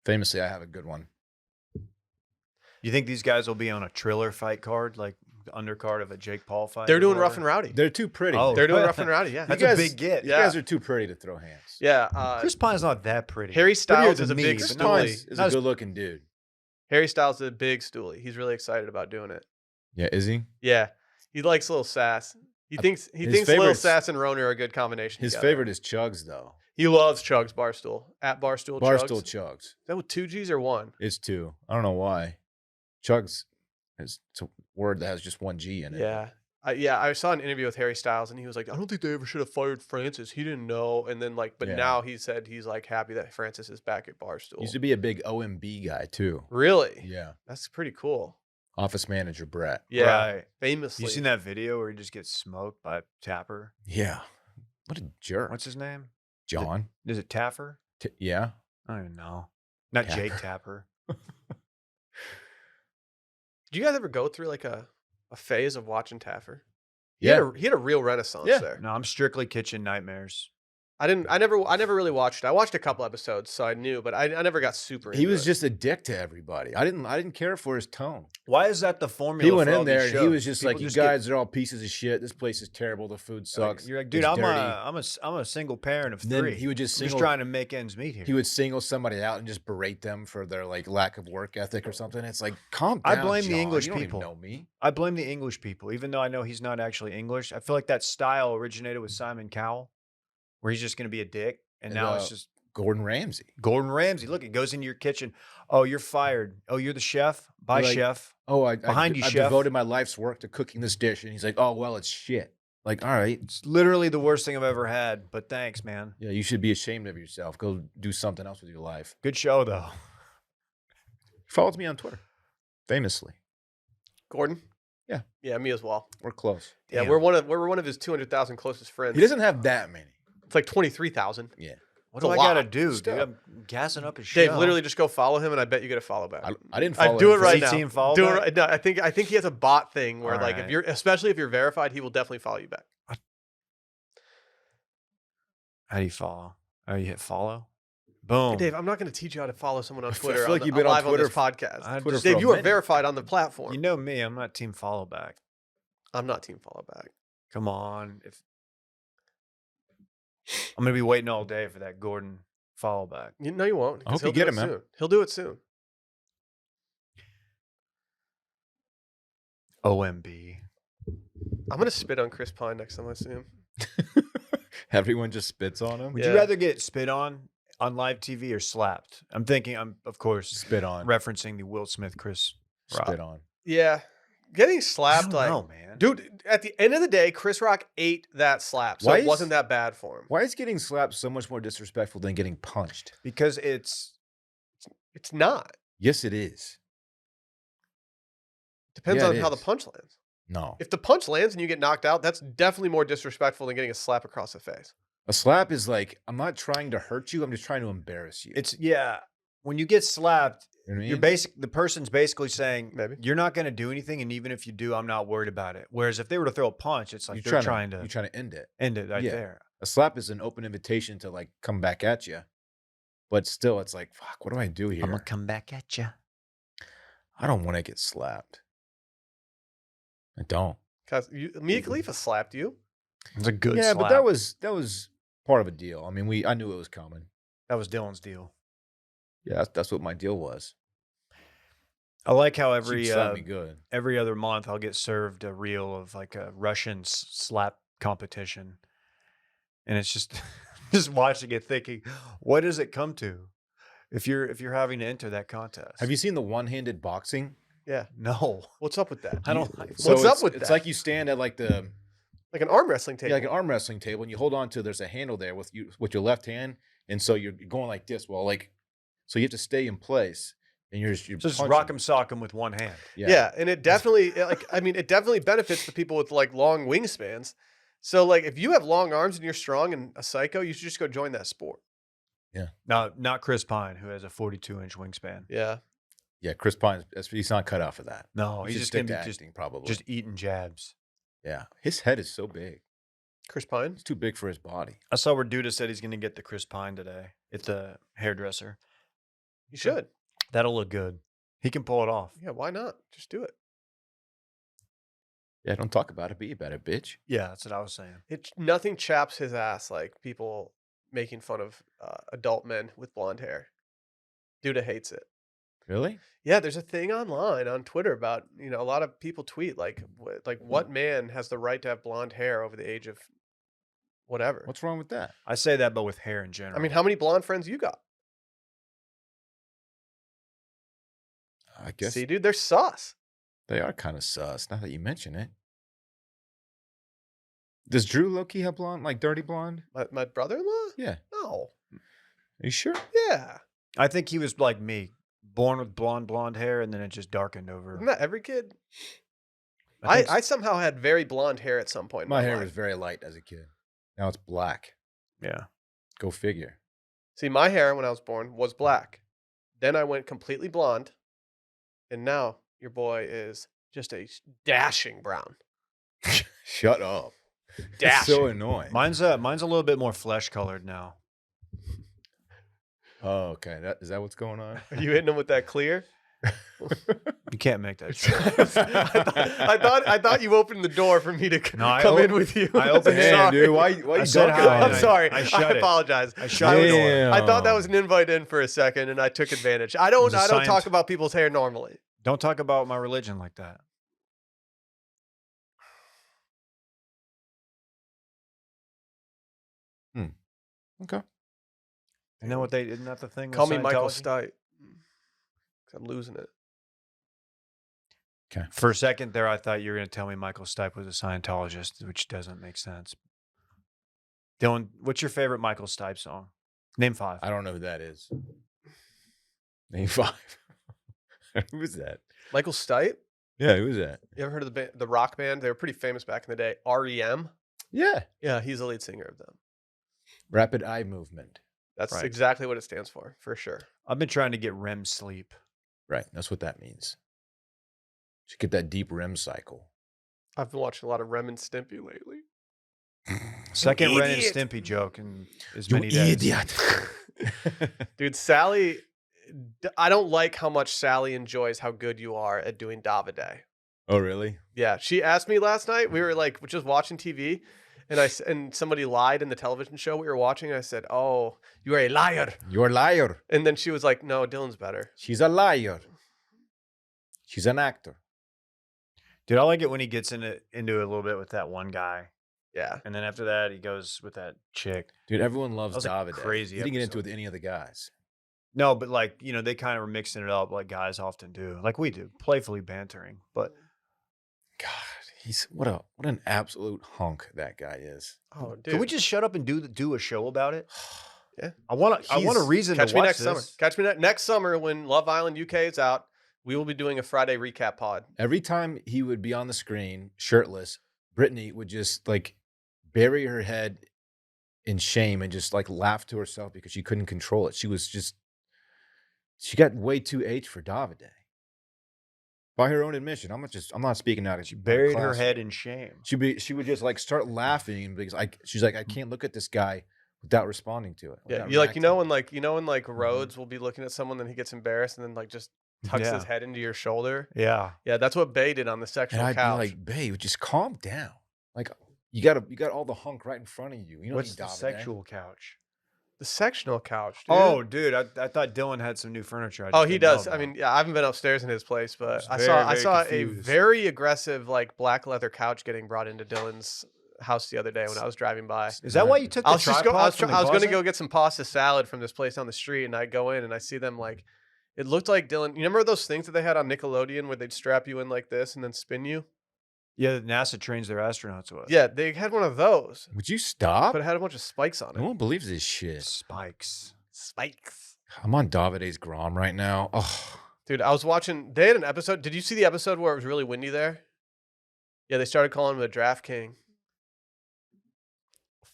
Famously, I have a good one. You think these guys will be on a Triller fight card, like the undercard of a Jake Paul fight? They're or doing rough and whatever? rowdy. They're too pretty. Oh. They're doing rough and rowdy. Yeah, That's You guys- a big get. You Yeah. guys are too pretty to throw hands. yeah. Chris Pine's not that pretty. Harry Styles Prettier is than a me, big but Chris not stoolie. Pine is not a as- good-looking dude. Harry Styles is a big stoolie. He's really excited about doing it. Yeah, is he? Yeah, he likes a little sass. He thinks his Lil favorites- Sass and Roner are a good combination. His together. favorite is Chugs, though. He loves Chugs Barstool at Barstool. Barstool Chugs. Chugs. Is that with 2 G's or 1? It's 2. I don't know why. Chugs is it's a word that has just 1 G in it. Yeah. I saw an interview with Harry Styles and he was like, I don't think they ever should have fired Francis. He didn't know. And then but Yeah. now he said he's like happy that Francis is back at Barstool. Used to be a big OMB guy, too. Really? Yeah. That's pretty cool. Office manager Brett. Yeah. Right. Famously. You seen that video where he just gets smoked by Tapper? Yeah. What a jerk. What's his name? John? Is it Taffer? Yeah. I don't even know. Not Jake Tapper. Tapper. Did you guys ever go through like a phase of watching Taffer? Yeah. He had a real renaissance Yeah. there. No, I'm strictly Kitchen Nightmares. I never really watched it. I watched a couple episodes, so I knew, but I never got super into He was it. just a dick to everybody. I didn't care for his tone. Why is that the formula? He went for all in these there and he shows? was just People like, "You get- guys are all pieces of shit. This place is terrible. The food sucks." You're like, dude, it's I'm dirty." a single parent of And then 3. he would just I'm just single trying to make ends meet here. he would single somebody out and just berate them for their like lack of work ethic or something. It's like, calm I down. blame the John. English You don't people. Even know me. I blame the English people, even though I know he's not actually English. I feel like that style originated with Simon Cowell, where he's just going to be a dick, and And, now it's uh, just Gordon Ramsay. Gordon Ramsay. Look, it goes into your kitchen. Oh, you're fired. Oh, you're the chef. Bye, Like, chef. Oh, Behind you, I've chef. devoted my life's work to cooking this dish, and he's like, "Oh, well, it's shit." Like, all right, It's literally the worst thing I've ever had. But thanks, man. yeah, you should be ashamed of yourself. Go do something else with your life. Good show, though. Follows me on Twitter, famously. Gordon. Yeah. Yeah, me as well. We're close. Yeah, Damn. we're one of his 200,000 closest friends. He doesn't have that many. It's like 23,000. Yeah, What It's do a I gotta lot. do, dude? Still. I'm gassing up his show. Dave, literally just go follow him, and I bet you get a follow back. I didn't follow. Do him it for- right now. CT and follow Do it back? right. No, I think he has a bot thing where like Alright. especially if you're verified, he will definitely follow you back. How do you follow? Oh, you hit follow? Boom. Hey, Dave, I'm not going to teach you how to follow someone on I feel Twitter. like on you've the, been on live on this Twitter podcast. I Twitter just- for Dave, a you are minute. verified on the platform. You know me. I'm not team follow back. I'm not team follow back. Come on. I'm gonna be waiting all day for that Gordon follow back. No, you won't. I 'cause hope you he'll do get it him, man. soon. He'll do it soon. OMB. I'm gonna spit on Chris Pine next time I see him. Everyone just spits on him. Would Yeah. you rather get spit on live TV or slapped? I'm of course Spit on. referencing the Will Smith Chris Rock. Spit on. Yeah, getting I slapped don't like, know, man. dude. At the end of the day, Chris Rock ate that slap, so Why it is- wasn't that bad for him. Why is getting slapped so much more disrespectful than getting punched? Because it's It's not. Yes, it is. Depends Yeah, on it how the is. punch lands. No. If the punch lands and you get knocked out, that's definitely more disrespectful than getting a slap across the face. A slap is like, I'm not trying to hurt you. I'm just trying to embarrass you. when you get slapped, You know what I you're mean? the person's basically saying Maybe. you're not going to do anything, and even if you do, I'm not worried about it. Whereas if they were to throw a punch, it's like You're they're trying to you're trying to end it. end it right Yeah. there. A slap is an open invitation to like come back at you. But still, it's like, fuck, what do I do here? I'm gonna come back at you. I don't want to get slapped. I don't. Because Mia Khalifa slapped you. It's a good yeah, slap. but that was part of a deal. I mean, I knew it was coming. that was Dylan's deal. Yeah, that's what my deal was. I like how She slapped me good. every other month I'll get served a reel of like a Russian slap competition, and it's just just watching it, thinking, what does it come to if you're having to enter that contest? Have you seen the one-handed boxing? Yeah. No, What's up with that? I don't. Like, So What's up it's- with It's that? like you stand at like the Like an arm wrestling table. like an arm wrestling table, and you hold on to. There's a handle there with your left hand, and so you're going like this. Well, like so you have to stay in place, and you're so just punching. rock 'em, sock 'em with one hand. Yeah, and it definitely it definitely benefits the people with like long wingspans. So like if you have long arms and you're strong and a psycho, you should just go join that sport. No, not Chris Pine, who has a 42-inch wingspan. Yeah. Yeah, Chris Pine, he's not cut out for that. No, He's he's just just gonna stick be to just acting, probably. just eating jabs. Yeah, his head is so big. Chris Pine. It's too big for his body. I saw where Duda said he's gonna get the Chris Pine today at the hairdresser. You should. That'll look good. He can pull it off. Yeah, why not? Just do it. Yeah, don't talk about it. Be about it, bitch. Yeah, that's what I was saying. Nothing chaps his ass like people making fun of adult men with blonde hair. Duda hates it. Really? Yeah, there's a thing online on Twitter about, a lot of people tweet like what man has the right to have blonde hair over the age of whatever. What's wrong with that? I say that, but with hair in general. I mean, how many blonde friends you got? I guess See, dude, they're sus. they are kind of sus. Now that you mention it, does Drew low-key have blonde, like dirty blonde? My brother-in-law? Yeah. No. Are you sure? Yeah. I think he was like me, born with blonde hair, and then it just darkened over. Isn't that every kid? think I somehow had very blonde hair at some point. in My hair life. was very light as a kid. Now it's black. yeah. Go figure. See, my hair when I was born was black. Then I went completely blonde. And now your boy is just a dashing brown. Shut up. That's Dashing. so annoying. Mine's a little bit more flesh colored now. Oh, okay. Is that what's going on? Are you hitting him with that clear? You can't make that shit. I thought you opened the door for me to No, I come o- in with you. I opened it. Damn, Sorry. dude. Why I you said dunking hi, on I'm and me? sorry. I I, shut it. apologize. I shut the door. Damn. I thought that was an invite in for a second, and I took advantage. I don't was a talk science- about people's hair normally. Don't talk about my religion like that. Okay. You know what isn't that the thing? with Call me Michael Scientology? Stipe. 'Cause I'm losing it. Okay. For a second there, I thought you were going to tell me Michael Stipe was a Scientologist, which doesn't make sense. Dylan, what's your favorite Michael Stipe song? Name 5. I don't know who that is. Name 5. Who is that? Michael Stipe? Yeah, who is that? You ever heard of the rock band? They were pretty famous back in the day. REM? Yeah. Yeah, he's the lead singer of them. Rapid eye movement. That's Right. exactly what it stands for sure. I've been trying to get REM sleep. Right. That's what that means. Should get that deep REM cycle. I've been watching a lot of Rem and Stimpy lately. Second Ren and idiot. Stimpy joke in as You many days. idiot. Dude, Sally, I don't like how much Sally enjoys how good you are at doing Davide. Oh, really? Yeah, she asked me last night. We were like just watching TV, and somebody lied in the television show we were watching. And I said, "Oh, you are a liar." You're a liar. And then she was like, "No, Dylan's better." She's a liar. She's an actor. Dude, I like it when he gets into it a little bit with that one guy. Yeah. And then after that, he goes with that chick. Dude, everyone loves That was a Davide. crazy He didn't get into episode. it with any of the guys. No, but like, they kind of were mixing it up like guys often do. Like we do, playfully bantering. But God, he's what an absolute hunk that guy is. Oh, dude. can we just shut up and do a show about it? Yeah. I want a reason Catch to me watch next this. summer. Catch me next summer when Love Island UK is out. We will be doing a Friday recap pod. Every time he would be on the screen, shirtless, Brittany would just like bury her head in shame and just like laugh to herself because she couldn't control it. She got way too H for Davide. By her own admission, I'm not speaking out of She buried her head in shame. She would just like start laughing because she's like, I can't look at this guy without responding to it. Yeah, without you reacting. when Rhodes will be looking at someone, then he gets embarrassed and then like just tucks his head into your shoulder. Yeah. Yeah, that's what Bay did on the sectional And I'd couch. be like, babe, just calm down. Like you got all the hunk right in front of you. You don't What's need the Davide. sexual couch? the sectional couch, dude. Oh, dude, I thought Dylan had some new furniture. I Oh, just he didn't know does. I about. mean, yeah, I haven't been upstairs in his place, but was I very saw a confused. very aggressive like black leather couch getting brought into Dylan's house the other day when I was driving by. Is that why you took the I was just tripod I was, from I the was going to closet? go get some pasta salad from this place on the street, and I go in and I see them like, it looked like Dylan. You remember those things that they had on Nickelodeon where they'd strap you in like this and then spin you? Yeah, NASA trains their astronauts with. Yeah, they had one of those, Would you stop? but it had a bunch of spikes on No it. one believes this shit. Spikes. Spikes. I'm on Davide's Grom right now. Oh, Dude, I was watching. They had an episode. Did you see the episode where it was really windy there? Yeah, they started calling him the Draft King.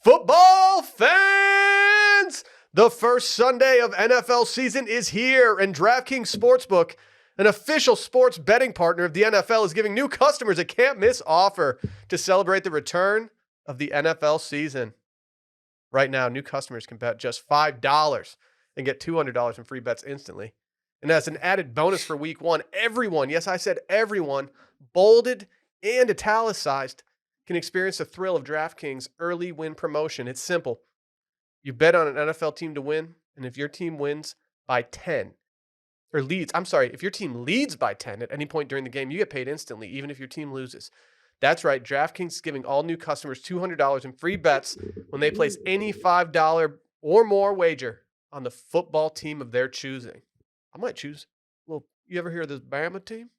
Football fans! The first Sunday of NFL season is here, and DraftKings Sportsbook, an official sports betting partner of the NFL, is giving new customers a can't-miss offer to celebrate the return of the NFL season. Right now, new customers can bet just $5 and get $200 in free bets instantly. And as an added bonus for week one, everyone, yes, I said everyone, bolded and italicized, can experience the thrill of DraftKings early win promotion. It's simple. You bet on an NFL team to win, and if your team wins by 10, or leads, if your team leads by 10 at any point during the game, you get paid instantly, even if your team loses. That's right. DraftKings is giving all new customers $200 in free bets when they place any $5 or more wager on the football team of their choosing. I might choose. Well, you ever hear of this Bama team?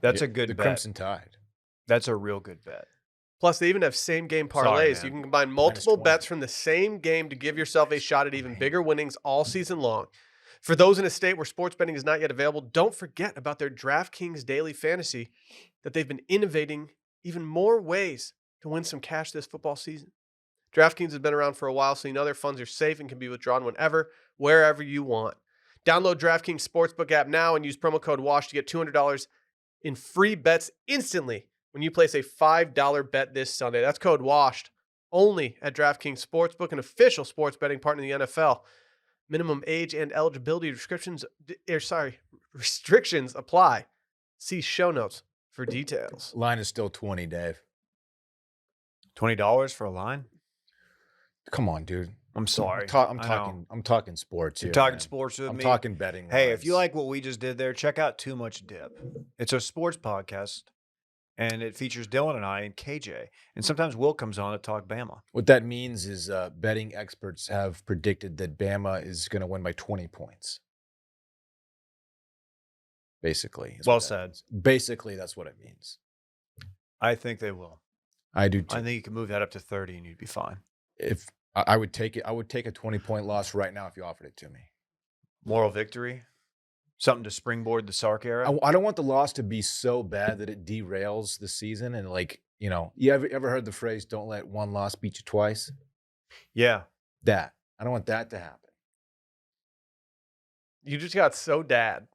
That's yeah, a good the bet. Crimson Tide. That's a real good bet. Plus, they even have same-game parlays. Sorry, You man. can combine multiple 20. bets from the same game to give yourself a shot at even bigger winnings all season long. For those in a state where sports betting is not yet available, don't forget about their DraftKings Daily Fantasy, that they've been innovating even more ways to win some cash this football season. DraftKings has been around for a while, so you know their funds are safe and can be withdrawn whenever, wherever you want. Download DraftKings Sportsbook app now and use promo code WASH to get $200 in free bets instantly when you place a $5 bet this Sunday. That's code WASHED only at DraftKings Sportsbook, an official sports betting partner of the NFL. Minimum age and eligibility restrictions apply. See show notes for details. Line is still 20, Dave. $20 for a line? Come on, dude. I'm sorry. I'm I talking. I'm talking sports here. You're talking man. sports with I'm me. talking betting. Hey, lines. if you like what we just did there, check out Too Much Dip. It's a sports podcast, and it features Dylan and I and KJ. And sometimes Will comes on to talk Bama. what that means is betting experts have predicted that Bama is going to win by 20 points. Basically, is Well what that said. means. Basically, that's what it means. I think they will. I do too. I think you can move that up to 30 and you'd be fine. If I would take it, I would take a 20-point loss right now if you offered it to me. Moral victory? Something to springboard the Sark era? I don't want the loss to be so bad that it derails the season. And like, you ever heard the phrase, don't let one loss beat you twice? Yeah. I don't want that to happen. You just got so dad.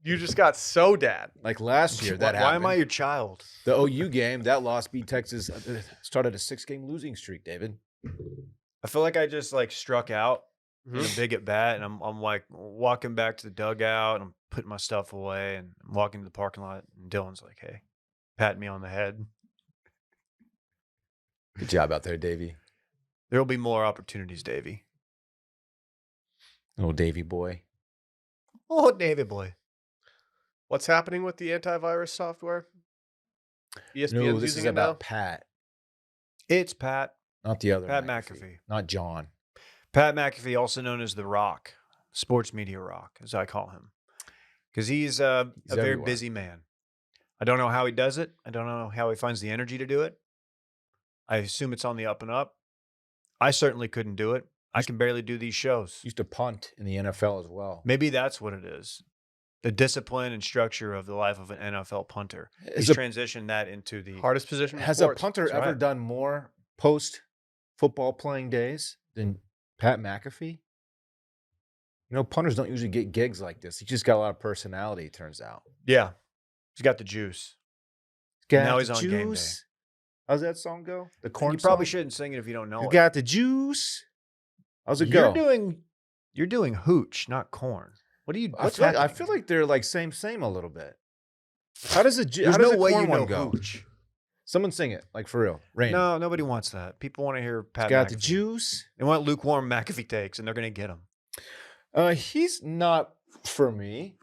You just got so dad. Like last year, that Why happened. am I your child? The OU game, that loss beat Texas, started a 6-game losing streak, David. I feel like I just struck out in Mhm. a big at bat, and I'm like walking back to the dugout, and I'm putting my stuff away, and I'm walking to the parking lot, and Dylan's like, "Hey," patting me on the head. Good job out there, Davey. There will be more opportunities, Davey. Little Davey boy. Oh, Davey boy. What's happening with the antivirus software? ESPN's No, this using is it about now. Pat, It's Pat. not the other Pat McAfee. McAfee. Not John. Pat McAfee, also known as The Rock, sports media rock, as I call him. Because he's a very everywhere. busy man. I don't know how he does it. I don't know how he finds the energy to do it. I assume it's on the up and up. I certainly couldn't do it. I can barely do these shows. Used to punt in the NFL as well. Maybe that's what it is. The discipline and structure of the life of an NFL punter. Has He's a- transitioned that into the Hardest position in Has sports. a punter That's ever right. done more post-football playing days than Pat McAfee? You know, punters don't usually get gigs like this. He just got a lot of personality, it turns out. Yeah. He's got the juice. Got Now the he's on game day. juice. How's that song go? The corn You probably song? shouldn't sing it if you don't know You it. got the juice. How's it You're go? doing hooch, not corn. What do you? I What's feel happening? like they're like same a little bit. How does There's how does no the way corn you know one go? hooch. Someone sing it, like for real. Rain. No, nobody wants that. People want to hear Pat Got the McAfee. juice. They want lukewarm McAfee takes, and they're going to get them. He's not for me.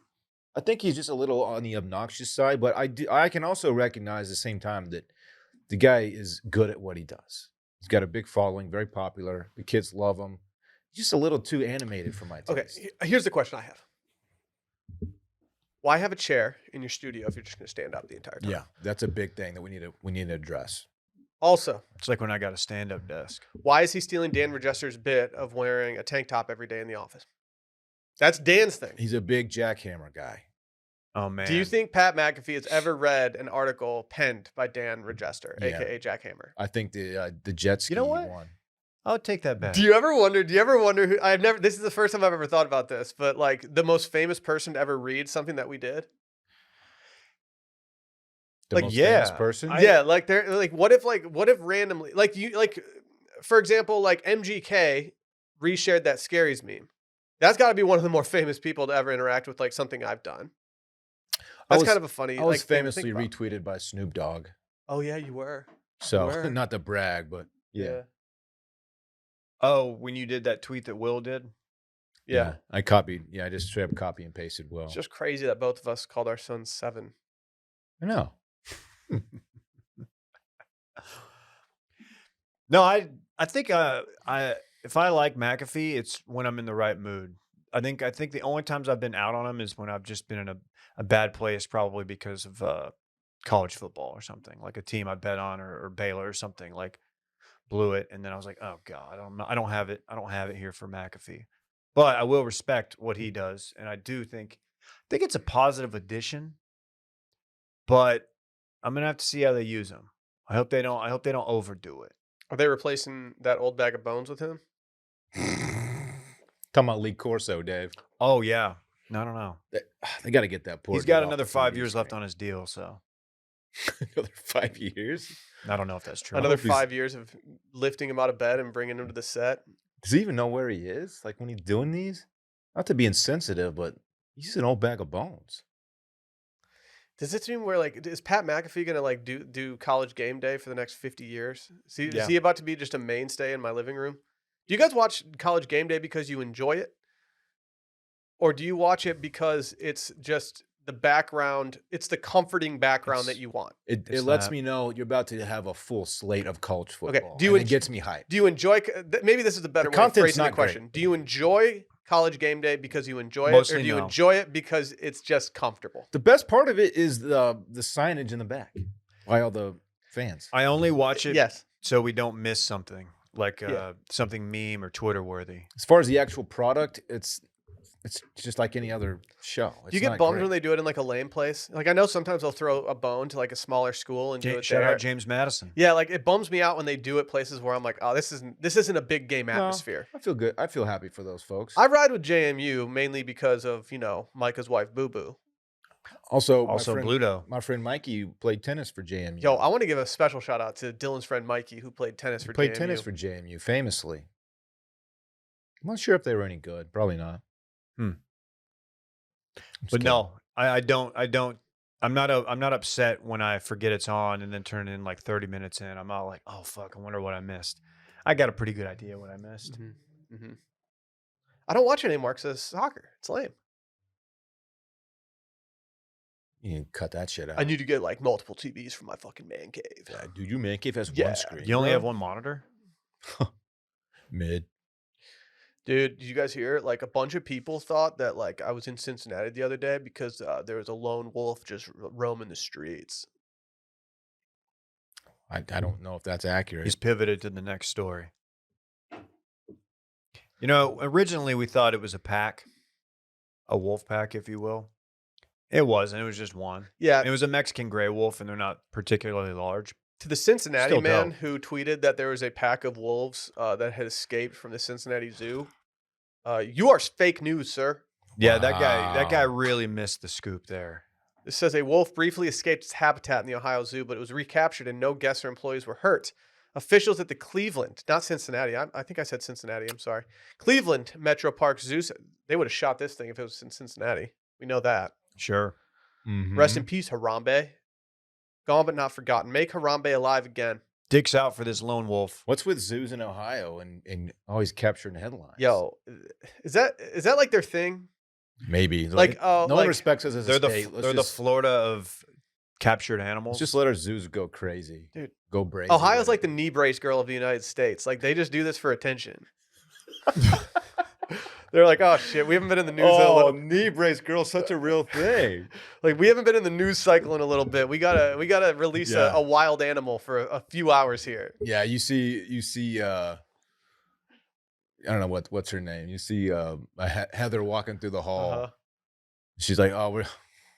I think he's just a little on the obnoxious side, but I can also recognize at the same time that the guy is good at what he does. He's got a big following, very popular. The kids love him. He's just a little too animated for my taste. Okay, here's the question I have. Why have a chair in your studio if you're just going to stand up the entire time? Yeah, that's a big thing that we need to address. Also, It's like when I got a stand-up desk. why is he stealing Dan Regester's bit of wearing a tank top every day in the office? That's Dan's thing. He's a big jackhammer guy. Oh man. Do you think Pat McAfee has ever read an article penned by Dan Regester, Yeah. aka Jack Hammer? I think the jet ski You know what? one. I'll take that back. Do you ever wonder who I've never this is the first time I've ever thought about this, but like the most famous person to ever read something that we did? The Like, most famous yeah, person. Yeah, like they're like what if randomly for example, like MGK reshared that Scaries meme. That's got to be one of the more famous people to ever interact with like something I've done. That's kind of a funny. I was like, thing to think famously about. retweeted by Snoop Dogg. Oh yeah, you were. So were. not to brag, but yeah. Oh, when you did that tweet that Will did? Yeah. I copied. Yeah, I just straight up copy and pasted Will. It's just crazy that both of us called our sons 7. I know. No, I think if I like McAfee, it's when I'm in the right mood. I think the only times I've been out on him is when I've just been in a bad place, probably because of college football or something, like a team I bet on or Baylor or something, like blew it, and then I was like, oh god, I don't have it here for McAfee. But I will respect what he does, and I do think it's a positive addition. But I'm gonna have to see how they use him. I hope they don't overdo it. Are they replacing that old bag of bones with him? Talking about Lee Corso, Dave. Oh yeah, no, I don't know. They got to get that poor. He's got another 5 years left on his deal, so Another 5 years. I don't know if that's true. Another hope he's- 5 years of lifting him out of bed and bringing him to the set. Does he even know where he is? Like when he's doing these? Not to be insensitive, but he's an old bag of bones. Does this mean where like is Pat McAfee gonna like do college game day for the next 50 years? Is Yeah. he about to be just a mainstay in my living room? Do you guys watch college game day because you enjoy it? Or do you watch it because it's just the background, it's the comforting background that you want? It It's lets not- me know you're about to have a full slate of college football. Okay, do you and en- it gets me hyped. Do you enjoy maybe this is a better way of content's phrasing the not great. question. Do you enjoy college game day because you enjoy it? Or Mostly do you no. enjoy it because it's just comfortable? The best part of it is the signage in the back by all the fans. I only watch it Yes. so we don't miss something like Yeah. something meme or Twitter worthy. As far as the actual product, it's just like any other show. Do you get bummed when they do it in like a lame place? Like I know sometimes they'll throw a bone to like a smaller school and do it Shout there. out James Madison. Yeah, like it bums me out when they do it places where I'm like, oh, this isn't a big game atmosphere. I feel good. I feel happy for those folks. I ride with JMU mainly because of Micah's wife Boo Boo. Also, Also Bluto. my friend Mikey played tennis for JMU. Yo, I want to give a special shout out to Dylan's friend Mikey who played tennis for played JMU. tennis for JMU famously. I'm not sure if they were any good. Probably not. I'm just But kidding. no, I don't. I'm not upset when I forget it's on and then turn in like 30 minutes in. I'm all like, oh fuck, I wonder what I missed. I got a pretty good idea what I missed. Mm-hmm. I don't watch it anymore because it's soccer. It's lame. You can cut that shit out. I need to get like multiple TVs for my fucking man cave. Yeah, dude, your man cave has Yeah. one screen. You only bro. have one monitor? Mid. Dude, did you guys hear it? Like a bunch of people thought that like I was in Cincinnati the other day because there was a lone wolf just roaming the streets. I don't know if that's accurate. He's pivoted to the next story. You know, originally we thought it was a pack, a wolf pack, if you will. It wasn't. It was just one. Yeah, It was a Mexican gray wolf, and they're not particularly large. to the Cincinnati Still man dope. who tweeted that there was a pack of wolves that had escaped from the Cincinnati Zoo. You are fake news, sir. Yeah, that guy Wow. really missed the scoop there. This says a wolf briefly escaped its habitat in the Ohio Zoo, but it was recaptured and no guests or employees were hurt. Officials at the Cleveland, not Cincinnati, I think I said Cincinnati, I'm sorry. Cleveland Metro Park Zoo, they would have shot this thing if it was in Cincinnati. We know that. Sure. Rest in peace, Harambe. Gone but not forgotten. Make Harambe alive again. Dick's out for this lone wolf. What's with zoos in Ohio and always capturing headlines? Yo, is that like their thing? Maybe. Like, no like- one respects us as They're a the state. they're the Florida of captured animals. Let's just let our zoos go crazy. Dude. Go brazy. Ohio's with like it. the knee brace girl of the United States. Like they just do this for attention. They're like, oh shit, we haven't been in the news in a Oh, little. knee brace girl, such a real thing. Like we haven't been in the news cycle in a little bit. We gotta release Yeah. a wild animal for a few hours here. Yeah, you see I don't know what's her name. You see Heather walking through the hall. Uh-huh. She's like, "Oh,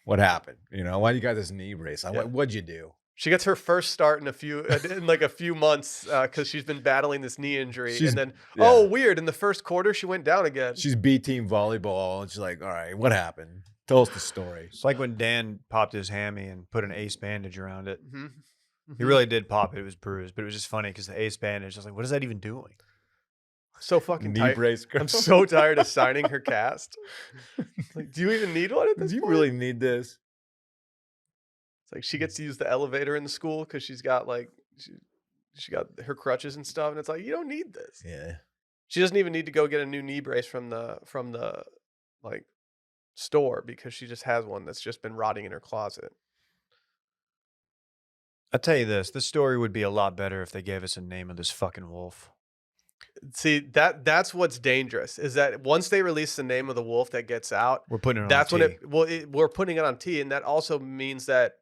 what happened? You know, why do you got this knee brace? Yeah. What'd you do?" She gets her first start in a few months because she's been battling this knee injury, She's- and then yeah. oh weird, in the first quarter she went down again. She's B team volleyball, and she's like, "All right, what happened? Tell us the story." It's like when Dan popped his hammy and put an ace bandage around it. Mhm. He really did pop it. It was bruised, but it was just funny because the ace bandage, I was like, what is that even doing? So fucking Knee tired. brace girl. I'm so tired of signing her cast. Like, do you even need one at this Do you point? really need this? It's like she gets to use the elevator in the school because she's got like she got her crutches and stuff, and it's like you don't need this. Yeah. She doesn't even need to go get a new knee brace from the like store because she just has one that's just been rotting in her closet. I'll tell you this story would be a lot better if they gave us a name of this fucking wolf. See, that's what's dangerous is that once they release the name of the wolf that gets out, We're putting it that's on when T. we're putting it on T, and that also means that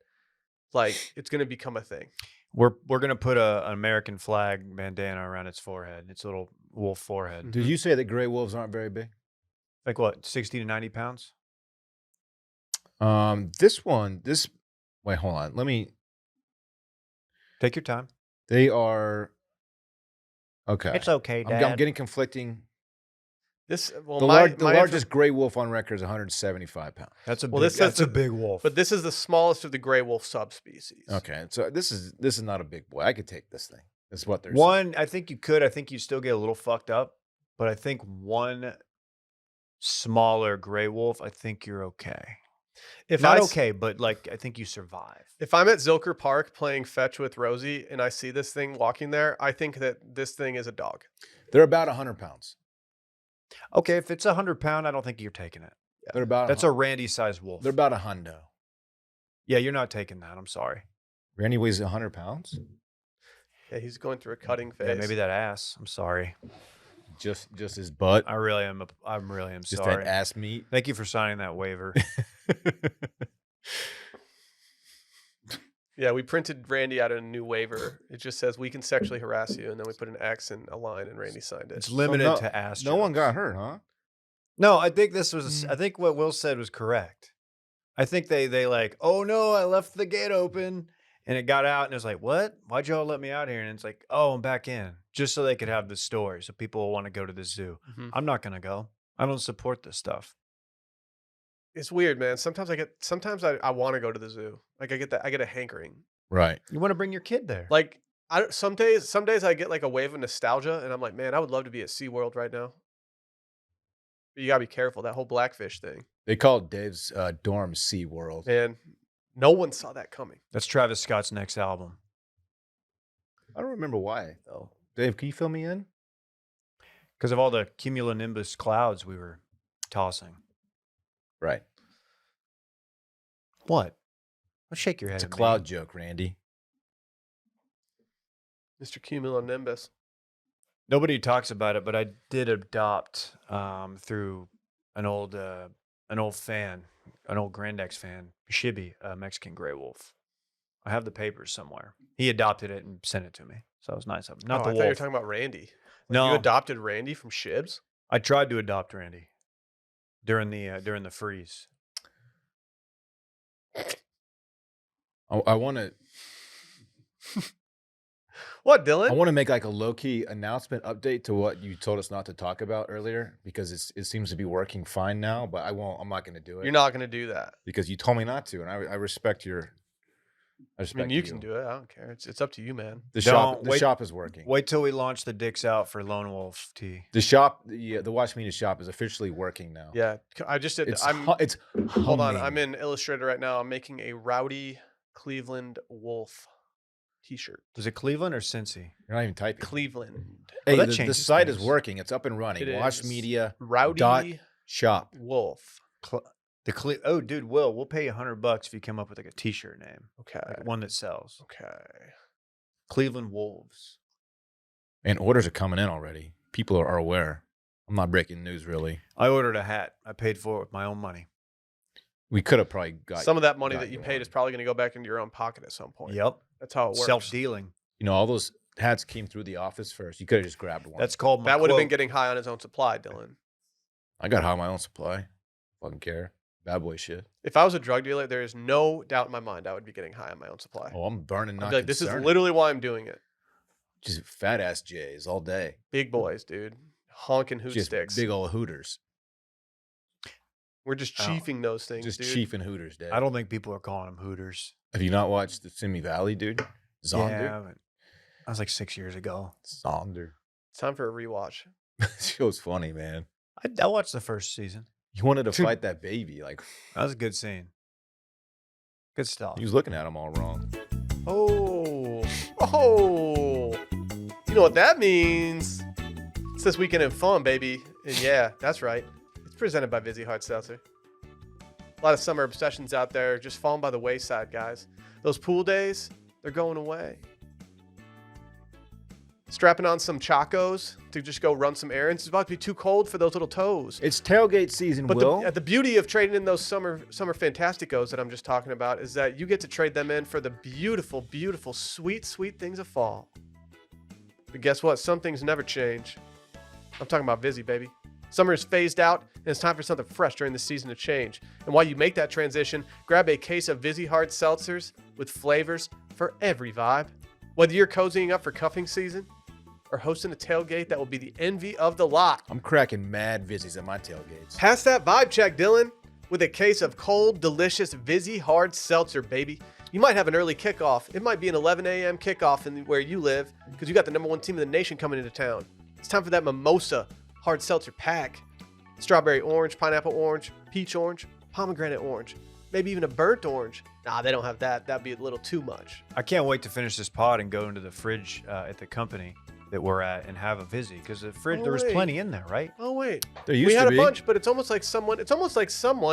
like it's going to become a thing. We're going to put an American flag bandana around its forehead, its little wolf forehead. Did you say that gray wolves aren't very big? Like what, 60 to 90 pounds? Wait, hold on. Let me. Take your time. They are. Okay. okay, I'm getting conflicting. This well, The, my largest gray wolf on record is 175 pounds. That's a Well, big, this says that's a the- big wolf. but this is the smallest of the gray wolf subspecies. Okay, so this is not a big boy. I could take this thing. That's what they're saying. One, I think you could. I think you'd still get a little fucked up. But I think one smaller gray wolf, I think you're okay. If Not I okay, but like I think you survive. If I'm at Zilker Park playing fetch with Rosie and I see this thing walking there, I think that this thing is a dog. They're about 100 pounds. Okay, if it's 100-pound, I don't think you're taking it. They're about That's a Randy-sized wolf. They're about a hundo. Yeah, you're not taking that. I'm sorry. Randy weighs 100 pounds. Yeah, he's going through a cutting phase. Yeah, maybe that ass. I'm sorry. Just his butt. I really am. I really am Just sorry. that ass meat. Thank you for signing that waiver. Yeah, we printed Randy out a new waiver. It just says we can sexually harass you, and then we put an X and a line, and Randy signed it. It's limited no- to ass. No one jokes. got hurt, huh? No, I think this was. I think what Will said was correct. I think they like, oh no, I left the gate open and it got out, and it's like, what? Why'd y'all let me out here? And it's like, oh, I'm back in, just so they could have the story, so people will want to go to the zoo. Mhm. I'm not gonna go. I don't support this stuff. It's weird, man. Sometimes I want to go to the zoo. Like I get a hankering. Right. You want to bring your kid there? Like some days I get like a wave of nostalgia, and I'm like, man, I would love to be at SeaWorld right now. But you gotta be careful, that whole blackfish thing. They called Dave's dorm Sea World. Man, no one saw that coming. That's Travis Scott's next album. I don't remember why though. Dave, can you fill me in? Because of all the cumulonimbus clouds we were tossing. Right. What? Don't shake your head. It's a at me. cloud joke, Randy. Mr. Cumulonimbus. Nobody talks about it, but I did adopt through an old fan, an old Grandex fan, Shibby, a Mexican gray wolf. I have the papers somewhere. He adopted it and sent it to me, so it was nice of him. Not I the thought you were wolf. talking about Randy. No, You adopted Randy from Shibs? I tried to adopt Randy during the freeze. I want to. What, Dylan? I want to make like a low-key announcement update to what you told us not to talk about earlier because it seems to be working fine now. But I'm not going to do it. You're not going to do that. Because you told me not to, and I respect your. I respect you can do it. I don't care. It's up to you, man. The Don't- shop is working. Wait till we launch the dicks out for Lone Wolf Tea. The shop, the Watch Media shop is officially working now. Yeah, I just did. It's Hold on. humming. I'm in Illustrator right now. I'm making a Rowdy Cleveland Wolf T-shirt. Was it Cleveland or Cincy? You're not even typing. Cleveland Hey, that the changes site is things. working. It's up and running. It Watch is. Media Rowdy shop. Wolf. Oh, dude, we'll pay you $100 if you come up with like a T-shirt name, Okay. like one that sells. Okay. Cleveland Wolves. And orders are coming in already. People are aware. I'm not breaking news, really. I ordered a hat. I paid for it with my own money. We could have probably got Some of that money got that you you paid one. is probably going to go back into your own pocket at some point. Yep. That's how it works. Self-dealing. You know, all those hats came through the office first. You could have just grabbed one. That's called my That would have been quote. getting high on his own supply, Dylan. I got high on my own supply. Fucking care. Bad boy shit. If I was a drug dealer, there is no doubt in my mind I would be getting high on my own supply. Oh, I'm burning. I'd Not be like, this is concerning. literally why I'm doing it. Just fat ass J's all day. Big boys, dude. Honking hoot Just sticks. big old Hooters. We're just Oh, chiefing those things, Just dude. chiefing Hooters day. I don't think people are calling them Hooters. Have you not watched the Simi Valley, dude? Zonder. Yeah, but that was like 6 years ago. Zonder. It's time for a rewatch. Show's funny, man. I watched the first season. He wanted to fight that baby. Like That was a good scene. Good stuff. he was looking at him all wrong. Oh. You know what that means? It's this weekend in fun, baby. And yeah, that's right. It's presented by Vizzy Hard Seltzer. A lot of summer obsessions out there just falling by the wayside, guys. Those pool days, they're going away. Strapping on some Chacos to just go run some errands. It's about to be too cold for those little toes. It's tailgate season, But Will. the beauty of trading in those summer Fantasticos that I'm just talking about is that you get to trade them in for the beautiful, beautiful, sweet, sweet things of fall. But guess what? Some things never change. I'm talking about Vizzy, baby. Summer is phased out, and it's time for something fresh during the season to change. And while you make that transition, grab a case of Vizzy Hard Seltzers with flavors for every vibe. Whether you're cozying up for cuffing season or hosting a tailgate that will be the envy of the lot, I'm cracking mad Vizzies at my tailgates. pass that vibe check, Dylan, with a case of cold, delicious Vizzy Hard Seltzer, baby. You might have an early kickoff. It might be an 11 a.m. kickoff in where you live because you got the #1 team in the nation coming into town. It's time for that mimosa hard seltzer pack. Strawberry orange, pineapple orange, peach orange, pomegranate orange, maybe even a burnt orange. Nah, they don't have that. That'd be a little too much. I can't wait to finish this pod and go into the fridge at the company that we're at and have a Vizzy because the fridge Oh, there was wait. plenty in there, right? Oh wait, There used we had to a be. bunch, but it's almost like someone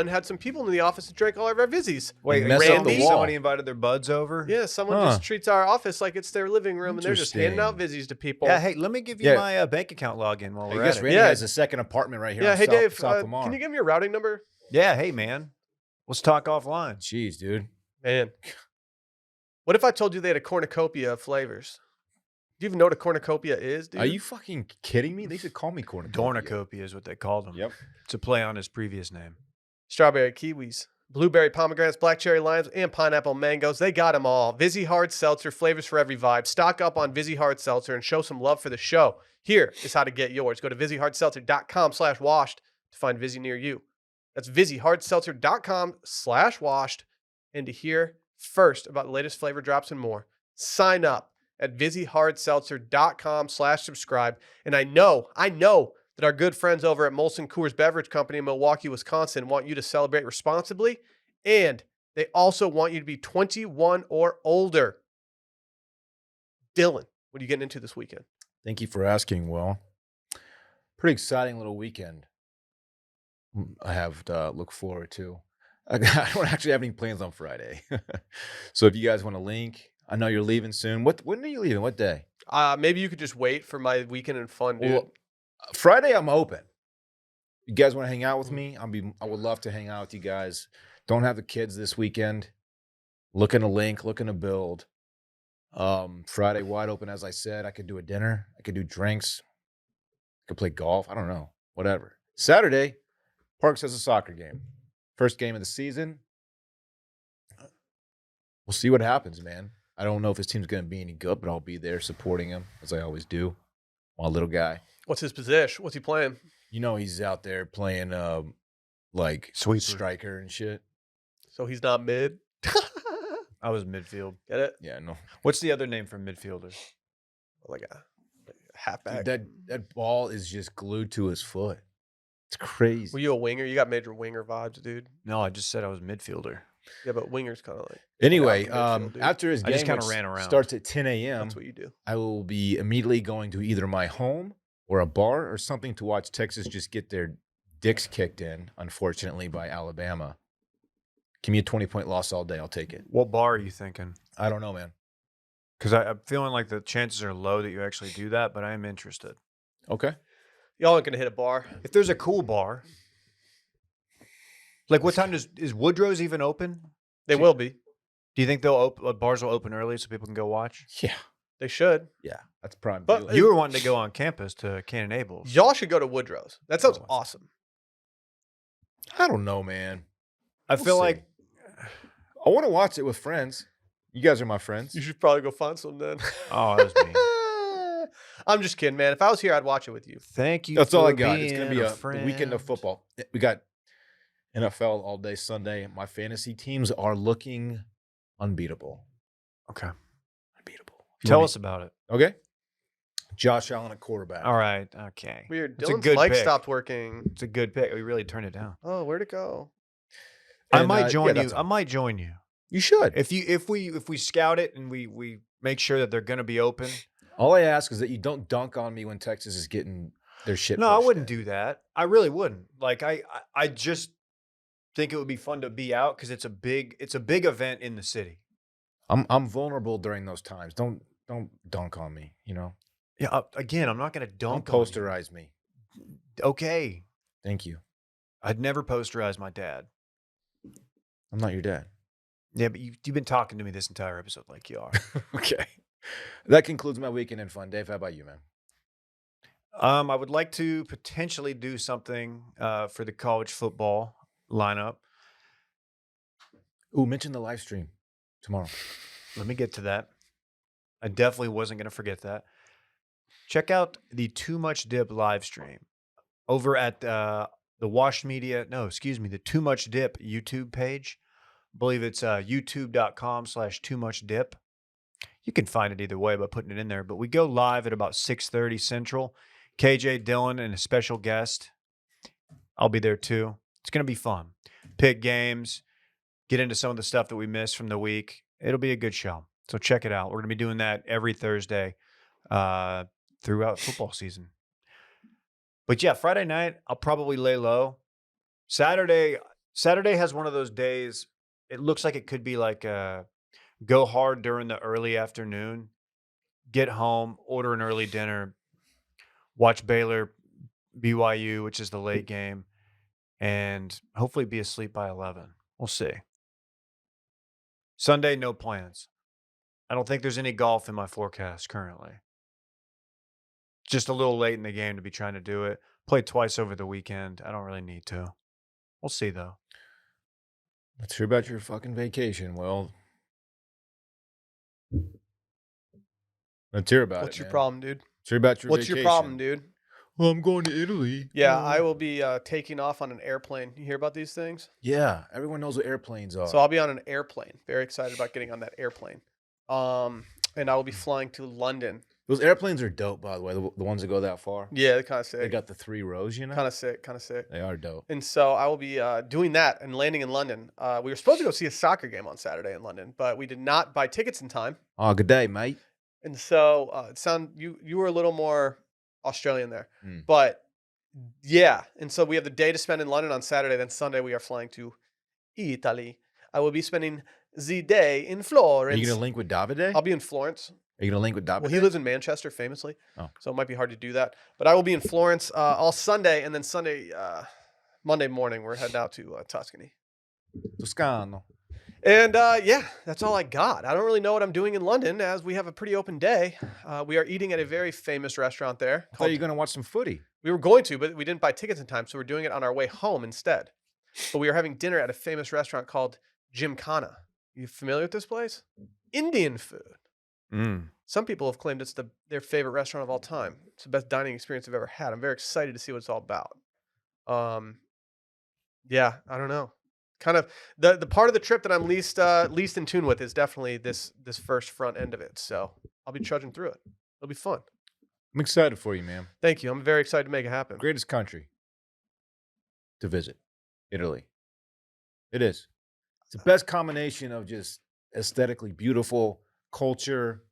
had some people in the office that drank all of our Vizzies. Wait, mess up the Randy, wall. somebody invited their buds over. Yeah, someone Huh. just treats our office like it's their living room, and they're just handing out Vizzies to people. Yeah, hey, let me give you Yeah. my bank account login while I we're guess at it. Randy Yeah. has a second apartment right here. Yeah, on hey South, Dave, South Lamar. can you give me your routing number? Yeah, hey man, let's talk offline. Jeez, dude. Man, what if I told you they had a cornucopia of flavors? Do you even know what a cornucopia is, dude? Are you fucking kidding me? They should call me cornucopia. Dornicopia is what they called him. Yep. It's a play on his previous name. Strawberry kiwis, blueberry pomegranates, black cherry limes, and pineapple mangoes. They got them all. Vizzy Hard Seltzer, flavors for every vibe. Stock up on Vizzy Hard Seltzer and show some love for the show. Here is how to get yours. Go to VizzyHardSeltzer.com/washed to find Vizzy near you. That's VizzyHardSeltzer.com/washed. And to hear first about the latest flavor drops and more, sign up at VizzyHardSeltzer.com/subscribe. And I know that our good friends over at Molson Coors Beverage Company in Milwaukee, Wisconsin want you to celebrate responsibly. And they also want you to be 21 or older. Dylan, what are you getting into this weekend? Thank you for asking, Will. Pretty exciting little weekend I have to look forward to. I don't actually have any plans on Friday. So if you guys want to link, I know you're leaving soon. When are you leaving? What day? Maybe you could just wait for my weekend and fun, dude. Well, Friday I'm open. You guys want to hang out with me? I would love to hang out with you guys. Don't have the kids this weekend. Looking to link, looking to build. Friday wide open, as I said. I could do a dinner. I could do drinks. I could play golf. I don't know. Whatever. Saturday, Parks has a soccer game. First game of the season. We'll see what happens, man. I don't know if his team's going to be any good, but I'll be there supporting him, as I always do. My little guy. What's his position? What's he playing? You know he's out there playing like Sweeper. striker and shit. So he's not mid? I was midfield. Get it? Yeah, no. What's the other name for midfielders? Like a halfback. Dude, that ball is just glued to his foot. It's crazy. Were you a winger? You got major winger vibes, dude. No, I just said I was midfielder. Yeah, but winger's kind of like. Anyway, midfield, dude. after his I game, just kinda which ran around. starts at 10 a.m., That's what you do. I will be immediately going to either my home or a bar or something to watch Texas just get their dicks kicked in, unfortunately, by Alabama. Give me a 20-point loss all day. I'll take it. What bar are you thinking? I don't know, man. Because I'm feeling like the chances are low that you actually do that, but I am interested. Okay. Y'all aren't gonna hit a bar. If there's a cool bar, like what time is Woodrow's even open? They will be. Do you think bars will open early so people can go watch? Yeah. They should. Yeah. That's prime. But viewing. You were wanting to go on campus to Cannon Abel's. Y'all should go to Woodrow's. That sounds awesome. I don't know, man. I We'll feel see. like I want to watch it with friends. You guys are my friends. You should probably go find some then. oh, that was me. I'm just kidding, man. If I was here, I'd watch it with you. Thank you. That's all I for got. It's going to be being a weekend of friend. football. We got NFL all day Sunday. My fantasy teams are looking unbeatable. Okay. Unbeatable. Tell us about it. Okay. Josh Allen at quarterback. All right. Okay. Weird. It's a Dylan's good mic pick. stopped working. It's a good pick. We really turned it down. Oh, where'd it go? I And, might yeah, join you. that's I all. might join you. You should. If we scout it and we make sure that they're going to be open. All I ask is that you don't dunk on me when Texas is getting their shit. No, I pushed wouldn't in. do that. I really wouldn't. Like I just think it would be fun to be out because it's a big event in the city. I'm vulnerable during those times. Don't dunk on me. You know. Yeah. Again, I'm not going to Don't dunk on you. posterize me. Okay. Thank you. I'd never posterize my dad. I'm not your dad. Yeah, but you've been talking to me this entire episode like you are. Okay. That concludes my weekend in fun. Dave, how about you, man? I would like to potentially do something for the college football lineup. Ooh, mention the live stream tomorrow. Let me get to that. I definitely wasn't going to forget that. Check out the Too Much Dip live stream over at the Washed Media. No, excuse me, the Too Much Dip YouTube page. I believe it's youtube.com/toomuchdip. You can find it either way by putting it in there. But we go live at about 6:30 Central. KJ, Dylan, and a special guest. I'll be there too. It's going to be fun. Pick games, get into some of the stuff that we missed from the week. It'll be a good show. So check it out. We're going to be doing that every Thursday throughout football season. But yeah, Friday night, I'll probably lay low. Saturday has one of those days. It looks like it could be like go hard during the early afternoon, get home, order an early dinner, watch Baylor BYU, which is the late game, and hopefully be asleep by 11. We'll see. Sunday, no plans. I don't think there's any golf in my forecast currently. Just a little late in the game to be trying to do it. Played twice over the weekend. I don't really need to. We'll see, though. Let's hear about your fucking vacation. Well, let's hear about What's it. your man. problem, dude? Let's hear about your What's vacation. your problem, dude? Well, I'm going to Italy. Yeah, I will be taking off on an airplane. You hear about these things? Yeah, everyone knows what airplanes are. So I'll be on an airplane. Very excited about getting on that airplane. And I will be flying to London. Those airplanes are dope, by the way. The ones that go that far. Yeah, they're kind of They sick. got the 3 rows, you know. Kind of sick. Kind of sick. They are dope. And so I will be doing that and landing in London. We were supposed to go see a soccer game on Saturday in London, but we did not buy tickets in time. Oh, good day, mate. And so you were a little more Australian there, Mm. but yeah. And so we have the day to spend in London on Saturday. Then Sunday we are flying to Italy. I will be spending the day in Are Florence. you going to link with Davide? I'll be in Florence. Are you going to link with Davide? Well, he lives in Manchester, famously, Oh. so it might be hard to do that. But I will be in Florence all Sunday, and then Monday morning, we're heading out to Tuscany. Toscano. And yeah, that's all I got. I don't really know what I'm doing in London, as we have a pretty open day. We are eating at a very famous restaurant there. I thought you were going to watch some footy. We were going to, but we didn't buy tickets in time, so we're doing it on our way home instead. But we are having dinner at a famous restaurant called Gymkhana. You familiar with this place? Indian food. Some people have claimed it's their favorite restaurant of all time. It's the best dining experience I've ever had. I'm very excited to see what it's all about. Yeah, I don't know. Kind of the part of the trip that I'm least in tune with is definitely this first front end of it. So I'll be trudging through it. It'll be fun. I'm excited for you, man. Thank you. I'm very excited to make it happen. Greatest country to visit, Italy. It is. It's the best combination of just aesthetically beautiful culture,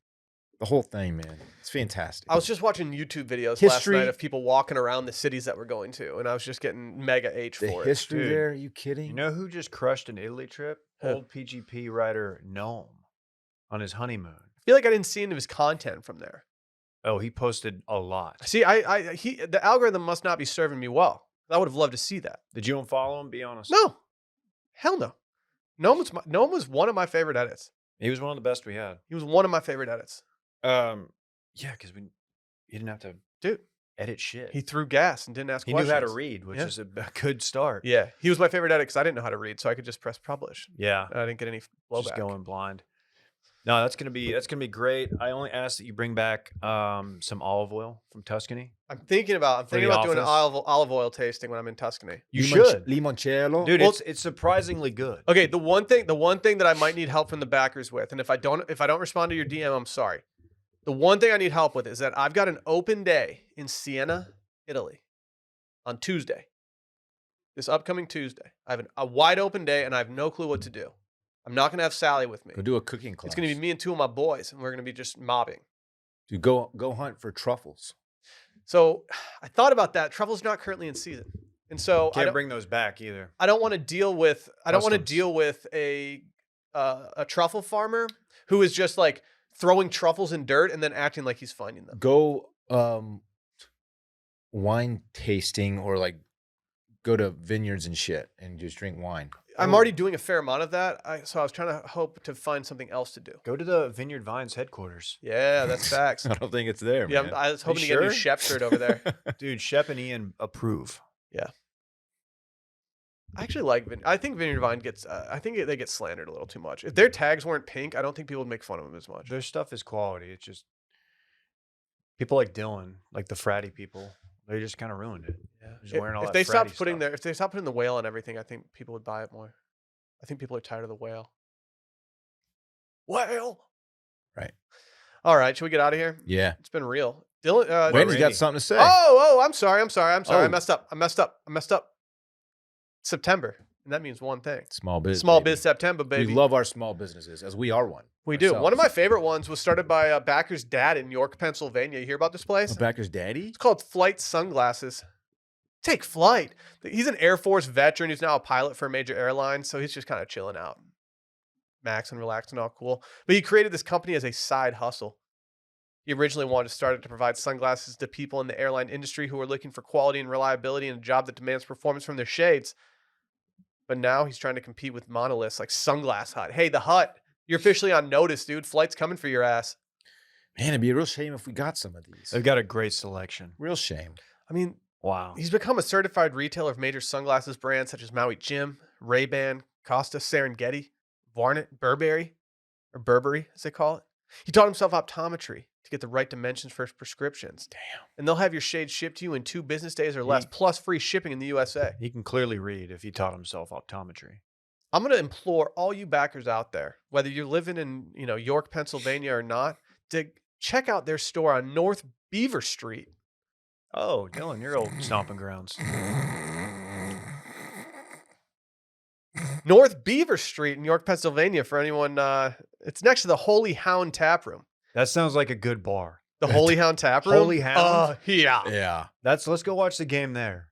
the whole thing, man. It's fantastic. I was just watching YouTube videos History. last night of people walking around the cities that we're going to, and I was just getting mega H the for history Dude. there. Are you kidding? You know who just crushed an Italy trip? Who? Old PGP writer Noam on his honeymoon. I feel like I didn't see any of his content from there. Oh, he posted a lot. See, the algorithm must not be serving me well. I would have loved to see that. Did you unfollow him? Be honest. No, hell no. Noam was one of my favorite edits. He was one of the best we had. He was one of my favorite edits. Yeah, because you didn't have to Dude, edit shit. he threw gas and didn't ask He questions. knew how to read, which Yeah. is a good start. Yeah, he was my favorite edit because I didn't know how to read, so I could just press publish. Yeah, And I didn't get any blowback. just going blind. No, that's gonna be great. I only ask that you bring back some olive oil from Tuscany. I'm thinking about doing an office? olive oil tasting when I'm in Tuscany. You should, Limoncello. dude. Well- it's surprisingly good. Okay, the one thing that I might need help from the backers with, and if I don't respond to your DM, I'm sorry. The one thing I need help with is that I've got an open day in Siena, Italy, on Tuesday. This upcoming Tuesday, I have a wide open day, and I have no clue what to do. I'm not gonna have Sally with me. Go do a cooking class. It's gonna be me and two of my boys, and we're gonna be just mobbing. Dude, go hunt for truffles. So I thought about that. Truffle's not currently in season, and so Can't bring those back either. I don't want to deal with Customs. a truffle farmer who is just like throwing truffles in dirt and then acting like he's finding them. Go wine tasting or like go to vineyards and shit and just drink wine. I'm already doing a fair amount of that, so I was trying to hope to find something else to do. Go to the Vineyard Vines headquarters, Yeah, that's facts. I don't think it's there, Yeah, man. I was hoping to get a new sure? chef shirt over there. dude. Shep and Ian approve. I actually like I think Vineyard Vine gets. I think they get slandered a little too much. If their tags weren't pink, I don't think people would make fun of them as much. Their stuff is quality. It's just people like Dylan, like the fratty people. They just kind of ruined it. Yeah. Just wearing all If that they stopped fratty putting stuff. if they stopped putting the whale on everything, I think people would buy it more. I think people are tired of the whale. Whale. Right. All right, should we get out of here? Yeah. It's been real. Dylan. Randy's got Randy. something to say. I'm sorry. I Oh. messed up. September, and that means one thing. Small biz. Small baby. biz September, baby. We love our small businesses, as we are one. We do. ourselves. One of my favorite ones was started by Backer's dad in York, Pennsylvania. You hear about this place? A Backer's daddy? It's called Flight Sunglasses. Take flight. He's an Air Force veteran who's now a pilot for a major airline, so he's just kind of chilling out, maxing, relaxing, all cool. But he created this company as a side hustle. He originally wanted to start it to provide sunglasses to people in the airline industry who were looking for quality and reliability in a job that demands performance from their shades. But now he's trying to compete with monoliths like Sunglass Hut. Hey, the Hut, you're officially on notice, dude. Flight's coming for your ass. Man, it'd be a real shame if we got some of these. They've got a great selection. Real shame. I mean, Wow. he's become a certified retailer of major sunglasses brands such as Maui Jim, Ray-Ban, Costa, Serengeti, Varnet, Burberry as they call it. He taught himself optometry to get the right dimensions for his prescriptions. Damn. And they'll have your shades shipped to you in 2 business days or less, plus free shipping in the USA. He can clearly read if he taught himself optometry. I'm going to implore all you backers out there, whether you're living in, York, Pennsylvania or not, to check out their store on North Beaver Street. Oh, Dylan, your old stomping grounds. North Beaver Street in York, Pennsylvania, for anyone. It's next to the Holy Hound Tap Room. That sounds like a good bar. The Holy Hound Tap Room? Holy Hound? Yeah. Yeah. Let's go watch the game there.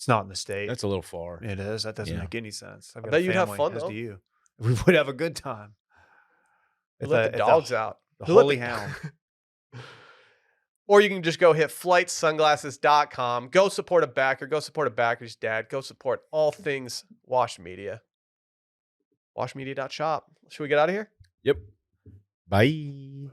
It's not in the state. That's a little far. It is. That doesn't Yeah. make any sense. I've I got bet a you'd have family, fun, as though. do you. We would have a good time. You let the dogs out. The You let holy the- hound. Or you can just go hit flightsunglasses.com. Go support a backer. Go support a backer's dad. Go support all things Wash Media. Washmedia.shop. Should we get out of here? Yep. Bye.